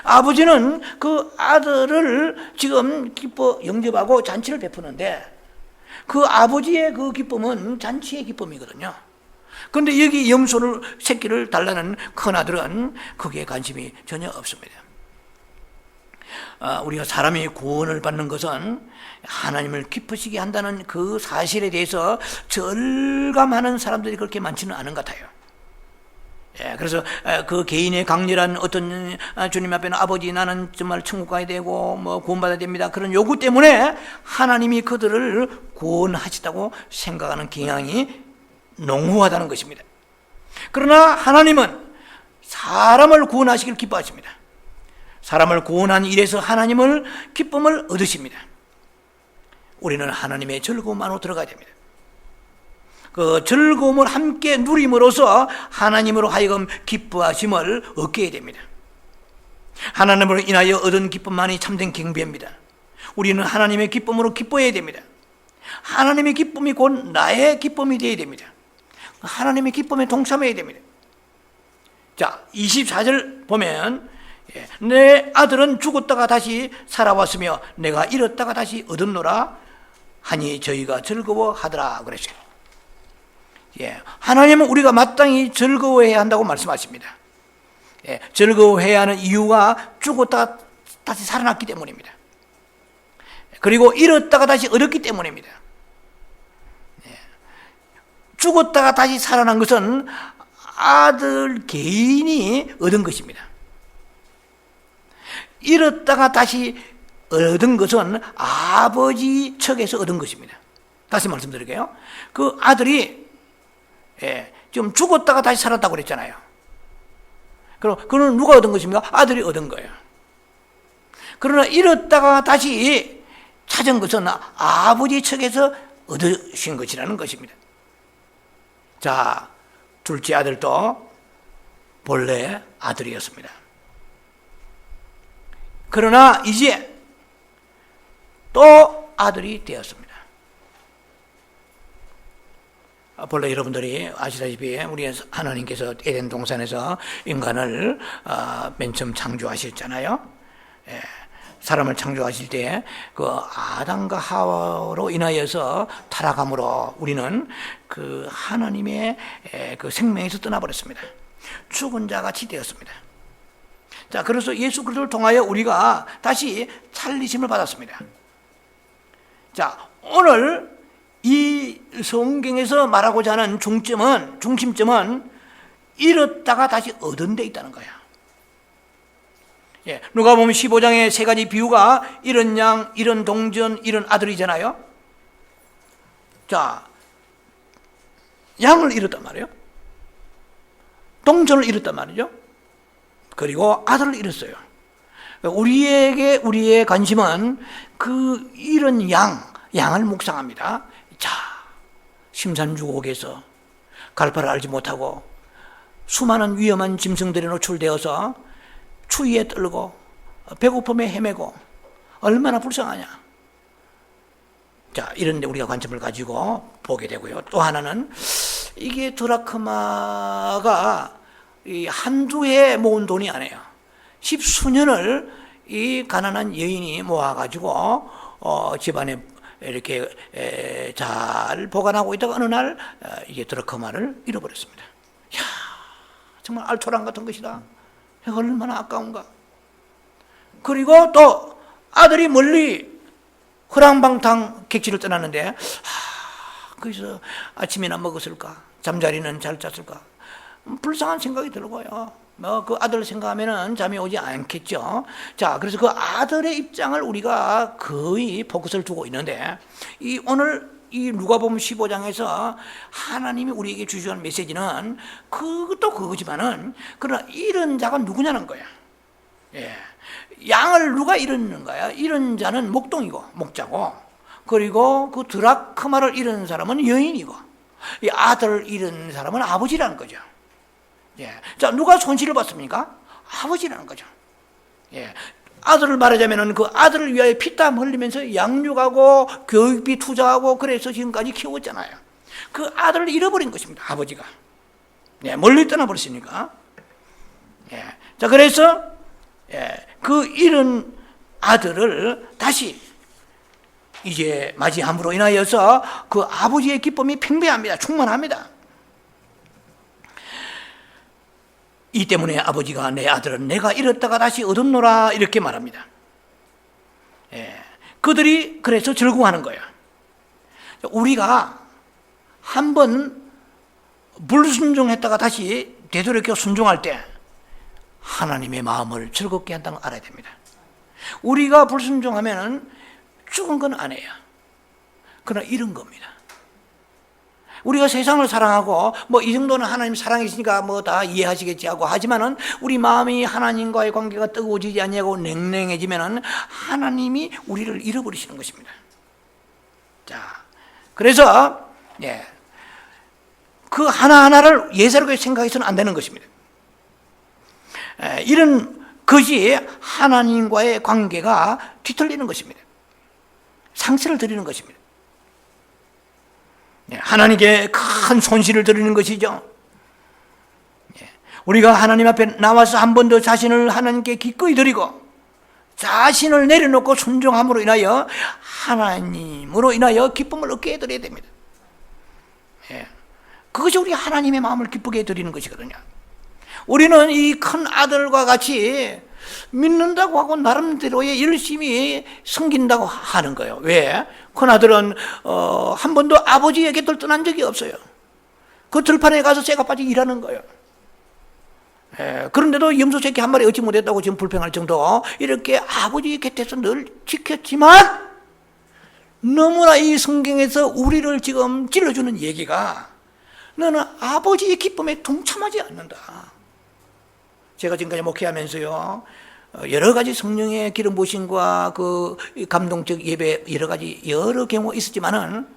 아버지는 그 아들을 지금 기뻐 영접하고 잔치를 베푸는데 그 아버지의 그 기쁨은 잔치의 기쁨이거든요. 그런데 여기 염소를 새끼를 달라는 큰아들은 거기에 관심이 전혀 없습니다. 우리가 사람이 구원을 받는 것은 하나님을 기쁘시게 한다는 그 사실에 대해서 절감하는 사람들이 그렇게 많지는 않은 것 같아요. 그래서 그 개인의 강렬한 어떤 주님 앞에는 아버지 나는 정말 천국 가야 되고 뭐 구원받아야 됩니다 그런 요구 때문에 하나님이 그들을 구원하시다고 생각하는 경향이 농후하다는 것입니다. 그러나 하나님은 사람을 구원하시길 기뻐하십니다. 사람을 구원한 일에서 하나님을 기쁨을 얻으십니다. 우리는 하나님의 즐거움 안으로 들어가야 됩니다. 그 즐거움을 함께 누림으로써 하나님으로 하여금 기뻐하심을 얻게 해야 됩니다. 하나님으로 인하여 얻은 기쁨만이 참된 경배입니다. 우리는 하나님의 기쁨으로 기뻐해야 됩니다. 하나님의 기쁨이 곧 나의 기쁨이 되어야 됩니다. 하나님의 기쁨에 동참해야 됩니다. 자, 24절 보면 내 아들은 죽었다가 다시 살아왔으며 내가 잃었다가 다시 얻었노라 하니 저희가 즐거워하더라 그랬어요. 하나님은 우리가 마땅히 즐거워해야 한다고 말씀하십니다. 즐거워해야 하는 이유가 죽었다가 다시 살아났기 때문입니다. 그리고 잃었다가 다시 얻었기 때문입니다. 죽었다가 다시 살아난 것은 아들 개인이 얻은 것입니다. 잃었다가 다시 얻은 것은 아버지 측에서 얻은 것입니다. 다시 말씀드릴게요. 그 아들이 좀 죽었다가 다시 살았다고 그랬잖아요. 그럼 그는 누가 얻은 것입니까? 아들이 얻은 거예요. 그러나 잃었다가 다시 찾은 것은 아버지 측에서 얻으신 것이라는 것입니다. 자, 둘째 아들도 본래 아들이었습니다. 그러나 이제 또 아들이 되었습니다. 본래 여러분들이 아시다시피 우리 하나님께서 에덴 동산에서 인간을 맨 처음 창조하셨잖아요. 사람을 창조하실 때 그 아담과 하와로 인하여서 타락함으로 우리는 그 하나님의 그 생명에서 떠나버렸습니다. 죽은 자 같이 되었습니다. 자, 그래서 예수 그리스도를 통하여 우리가 다시 살리심을 받았습니다. 자, 오늘 이 성경에서 말하고자 하는 중심점은 잃었다가 다시 얻은 데 있다는 거야. 누가 보면 15장의 세 가지 비유가 이런 양, 이런 동전, 이런 아들이잖아요. 자, 양을 잃었단 말이에요. 동전을 잃었단 말이죠. 그리고 아들을 잃었어요. 우리의 관심은 그 잃은 양을 묵상합니다. 자, 심산유곡에서 갈 바를 알지 못하고 수많은 위험한 짐승들에 노출되어서 추위에 떨고 배고픔에 헤매고 얼마나 불쌍하냐. 자, 이런 데 우리가 관점을 가지고 보게 되고요. 또 하나는 이게 드라크마가 한두 해 모은 돈이 아니에요. 10수년을 이 가난한 여인이 모아가지고 집안에 이렇게 잘 보관하고 있다가 어느 날 이게 드라크마를 잃어버렸습니다. 이야, 정말 알토란 같은 것이다. 얼마나 아까운가. 그리고 또 아들이 멀리 허랑방탕 객지를 떠났는데 거기서 아침이나 먹었을까, 잠자리는 잘 잤을까, 불쌍한 생각이 들고요. 그 아들을 생각하면 잠이 오지 않겠죠. 자, 그래서 그 아들의 입장을 우리가 거의 포커스를 두고 있는데, 오늘 이 누가복음 15장에서 하나님이 우리에게 주시는 메시지는 그것도 그거지만은, 그러나 잃은 자가 누구냐는 거야. 양을 누가 잃었는 거야? 잃은 자는 목자고, 그리고 그 드라크마를 잃은 사람은 여인이고, 이 아들을 잃은 사람은 아버지라는 거죠. 자, 누가 손실을 받습니까? 아버지라는 거죠. 아들을 말하자면은 그 아들을 위하여 피땀 흘리면서 양육하고 교육비 투자하고 그래서 지금까지 키웠잖아요. 그 아들을 잃어버린 것입니다. 아버지가. 멀리 떠나버렸으니까. 자, 그래서 그 잃은 아들을 다시 이제 맞이함으로 인하여서 그 아버지의 기쁨이 팽배합니다. 충만합니다. 이 때문에 아버지가 내 아들은 내가 잃었다가 다시 얻었노라 이렇게 말합니다. 그들이 그래서 즐거워하는 거예요. 우리가 한번 불순종했다가 다시 되돌이켜 순종할 때 하나님의 마음을 즐겁게 한다는 걸 알아야 됩니다. 우리가 불순종하면 죽은 건 아니에요. 그러나 잃은 겁니다. 우리가 세상을 사랑하고 이 정도는 하나님 사랑이시니까 다 이해하시겠지 하고 하지만은 우리 마음이 하나님과의 관계가 뜨거워지지 않냐고 냉랭해지면은 하나님이 우리를 잃어버리시는 것입니다. 자, 그래서 그 하나하나를 예사롭게 생각해서는 안 되는 것입니다. 이런 것이 하나님과의 관계가 뒤틀리는 것입니다. 상처를 드리는 것입니다. 하나님께 큰 손실을 드리는 것이죠. 우리가 하나님 앞에 나와서 한 번 더 자신을 하나님께 기꺼이 드리고 자신을 내려놓고 순종함으로 인하여 하나님으로 인하여 기쁨을 얻게 해드려야 됩니다. 그것이 우리 하나님의 마음을 기쁘게 해드리는 것이거든요. 우리는 이 큰 아들과 같이 믿는다고 하고 나름대로의 열심히 섬긴다고 하는 거예요. 왜? 큰아들은 한 번도 아버지의 곁을 떠난 적이 없어요. 그 들판에 가서 쇠가 빠져 일하는 거예요. 그런데도 염소 새끼 한 마리 얻지 못했다고 지금 불평할 정도 이렇게 아버지 곁에서 늘 지켰지만, 너무나 이 성경에서 우리를 지금 찔러주는 얘기가 너는 아버지의 기쁨에 동참하지 않는다. 제가 지금까지 목회하면서요, 여러 가지 성령의 기름 부으심과 그 감동적 예배 여러 경우가 있었지만은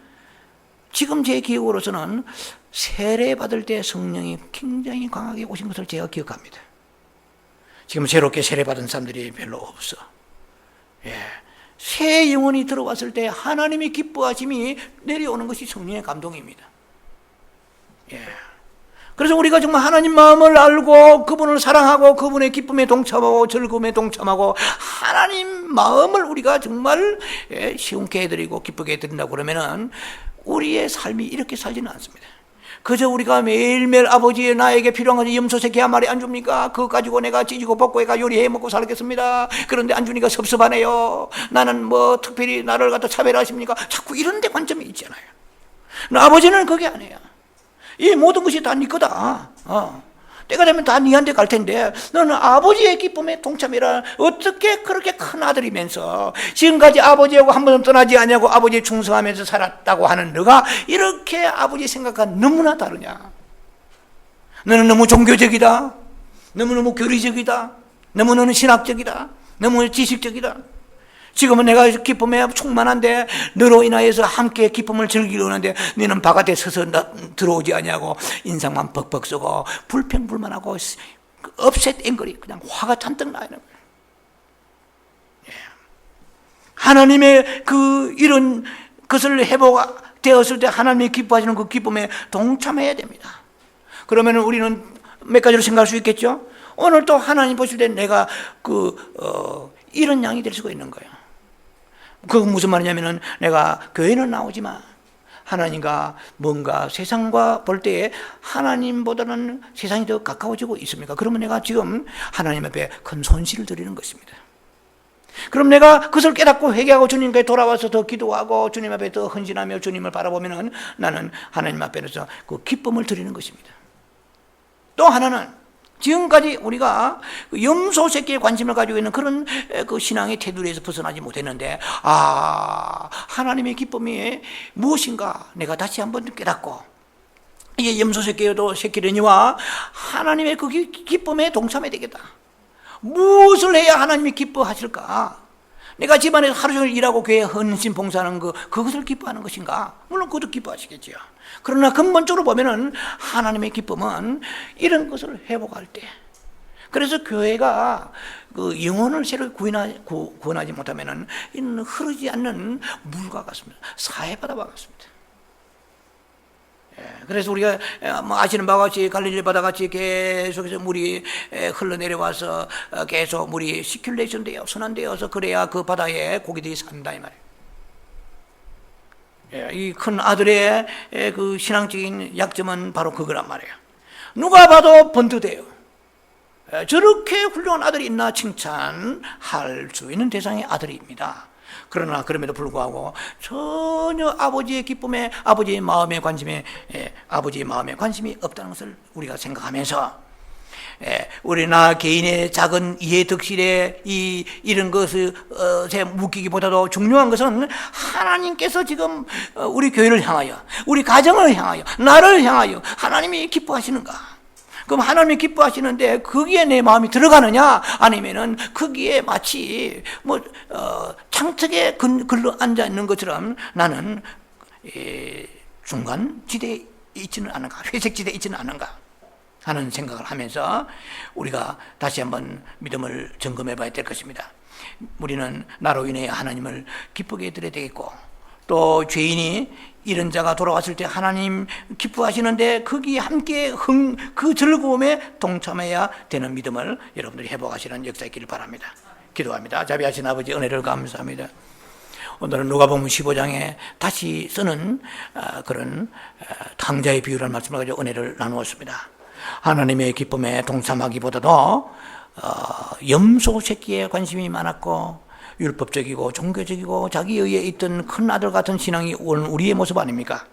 지금 제 기억으로서는 세례 받을 때 성령이 굉장히 강하게 오신 것을 제가 기억합니다. 지금 새롭게 세례 받은 사람들이 별로 없어. 새 영혼이 들어왔을 때 하나님의 기뻐하심이 내려오는 것이 성령의 감동입니다. 그래서 우리가 정말 하나님 마음을 알고 그분을 사랑하고 그분의 기쁨에 동참하고 즐거움에 동참하고 하나님 마음을 우리가 정말 시원케 해드리고 기쁘게 해드린다고 그러면은 우리의 삶이 이렇게 살지는 않습니다. 그저 우리가 매일매일 아버지 나에게 필요한 것이 염소새끼 한 마리 안 줍니까? 그거 가지고 내가 찌지고 볶고 해가 요리해 먹고 살겠습니다. 그런데 안 주니까 섭섭하네요. 나는 뭐 특별히 나를 갖다 차별하십니까? 자꾸 이런 데 관점이 있잖아요. 아버지는 그게 아니에요. 이 모든 것이 다 네 거다. 때가 되면 다 네한테 갈 텐데 너는 아버지의 기쁨에 동참해라. 어떻게 그렇게 큰 아들이면서 지금까지 아버지하고 한 번도 떠나지 않냐고 아버지에 충성하면서 살았다고 하는 너가 이렇게 아버지 생각과 너무나 다르냐. 너는 너무 종교적이다. 너무너무 교리적이다. 너무너무 신학적이다. 너무 지식적이다. 지금은 내가 기쁨에 충만한데 너로 인하여서 함께 기쁨을 즐기려 하는데 너는 바깥에 서서 들어오지 않냐고 인상만 벅벅 쓰고 불평불만하고 업셋 앵글이 그냥 화가 잔뜩 나는 거예요. 하나님의 이런 것을 회복되었을 때 하나님이 기뻐하시는 그 기쁨에 동참해야 됩니다. 그러면 우리는 몇 가지로 생각할 수 있겠죠. 오늘 또 하나님 보실 때 내가 이런 양이 될 수가 있는 거예요. 그건 무슨 말이냐면은 내가 교회는 나오지만 하나님과 뭔가 세상과 볼 때에 하나님보다는 세상이 더 가까워지고 있습니까? 그러면 내가 지금 하나님 앞에 큰 손실을 드리는 것입니다. 그럼 내가 그것을 깨닫고 회개하고 주님께 돌아와서 더 기도하고 주님 앞에 더 헌신하며 주님을 바라보면은 나는 하나님 앞에서 그 기쁨을 드리는 것입니다. 또 하나는 지금까지 우리가 염소 새끼에 관심을 가지고 있는 그런 신앙의 테두리에서 벗어나지 못했는데 하나님의 기쁨이 무엇인가 내가 다시 한번 깨닫고 이게 염소 새끼여도 새끼려니와 하나님의 그 기쁨에 동참해야 되겠다. 무엇을 해야 하나님이 기뻐하실까? 내가 집안에서 하루 종일 일하고 교회에 헌신 봉사하는 그것을 기뻐하는 것인가? 물론 그것도 기뻐하시겠지요. 그러나 근본적으로 보면은 하나님의 기쁨은 이런 것을 회복할 때. 그래서 교회가 영혼을 새로 구원하지 못하면은 흐르지 않는 물과 같습니다. 사해바다와 같습니다. 그래서 우리가 아시는 바와 같이 갈릴리 바다같이 계속해서 물이 흘러내려와서 계속 물이 시큘레이션 되어 순환되어서 그래야 그 바다에 고기들이 산다 이 말이에요. 이 큰 아들의 그 신앙적인 약점은 바로 그거란 말이에요. 누가 봐도 번듯해요. 저렇게 훌륭한 아들이 있나 칭찬할 수 있는 대상의 아들입니다. 그러나 그럼에도 불구하고 전혀 아버지의 기쁨에 아버지의 마음에 관심이 없다는 것을 우리가 생각하면서 우리나 개인의 작은 이해 덕실에 이런 것에 묶이기보다도 중요한 것은 하나님께서 지금 우리 교회를 향하여 우리 가정을 향하여 나를 향하여 하나님이 기뻐하시는가? 그럼 하나님이 기뻐하시는데 거기에 내 마음이 들어가느냐? 아니면은 거기에 마치 창턱에 걸러 앉아 있는 것처럼 나는 중간 지대에 있지는 않은가? 회색 지대에 있지는 않은가? 하는 생각을 하면서 우리가 다시 한번 믿음을 점검해 봐야 될 것입니다. 우리는 나로 인해 하나님을 기쁘게 해드려야 되겠고 또 죄인이 이런 자가 돌아왔을 때 하나님 기뻐하시는데 거기에 함께 그 즐거움에 동참해야 되는 믿음을 여러분들이 회복하시는 역사 있기를 바랍니다. 기도합니다. 자비하신 아버지 은혜를 감사합니다. 오늘은 누가복음 15장에 다시 쓰는 그런 탕자의 비유라는 말씀을 가지고 은혜를 나누었습니다. 하나님의 기쁨에 동참하기보다도 염소 새끼에 관심이 많았고 율법적이고 종교적이고 자기의에 있던 큰 아들 같은 신앙이 온 우리의 모습 아닙니까?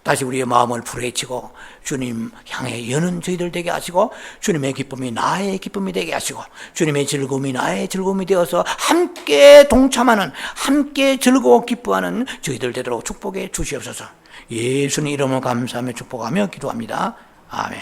다시 우리의 마음을 풀어헤치고 주님 향해 여는 저희들 되게 하시고 주님의 기쁨이 나의 기쁨이 되게 하시고 주님의 즐거움이 나의 즐거움이 되어서 함께 동참하는 함께 즐거워 기뻐하는 저희들 되도록 축복해 주시옵소서. 예수님 이름으로 감사하며 축복하며 기도합니다. 아멘.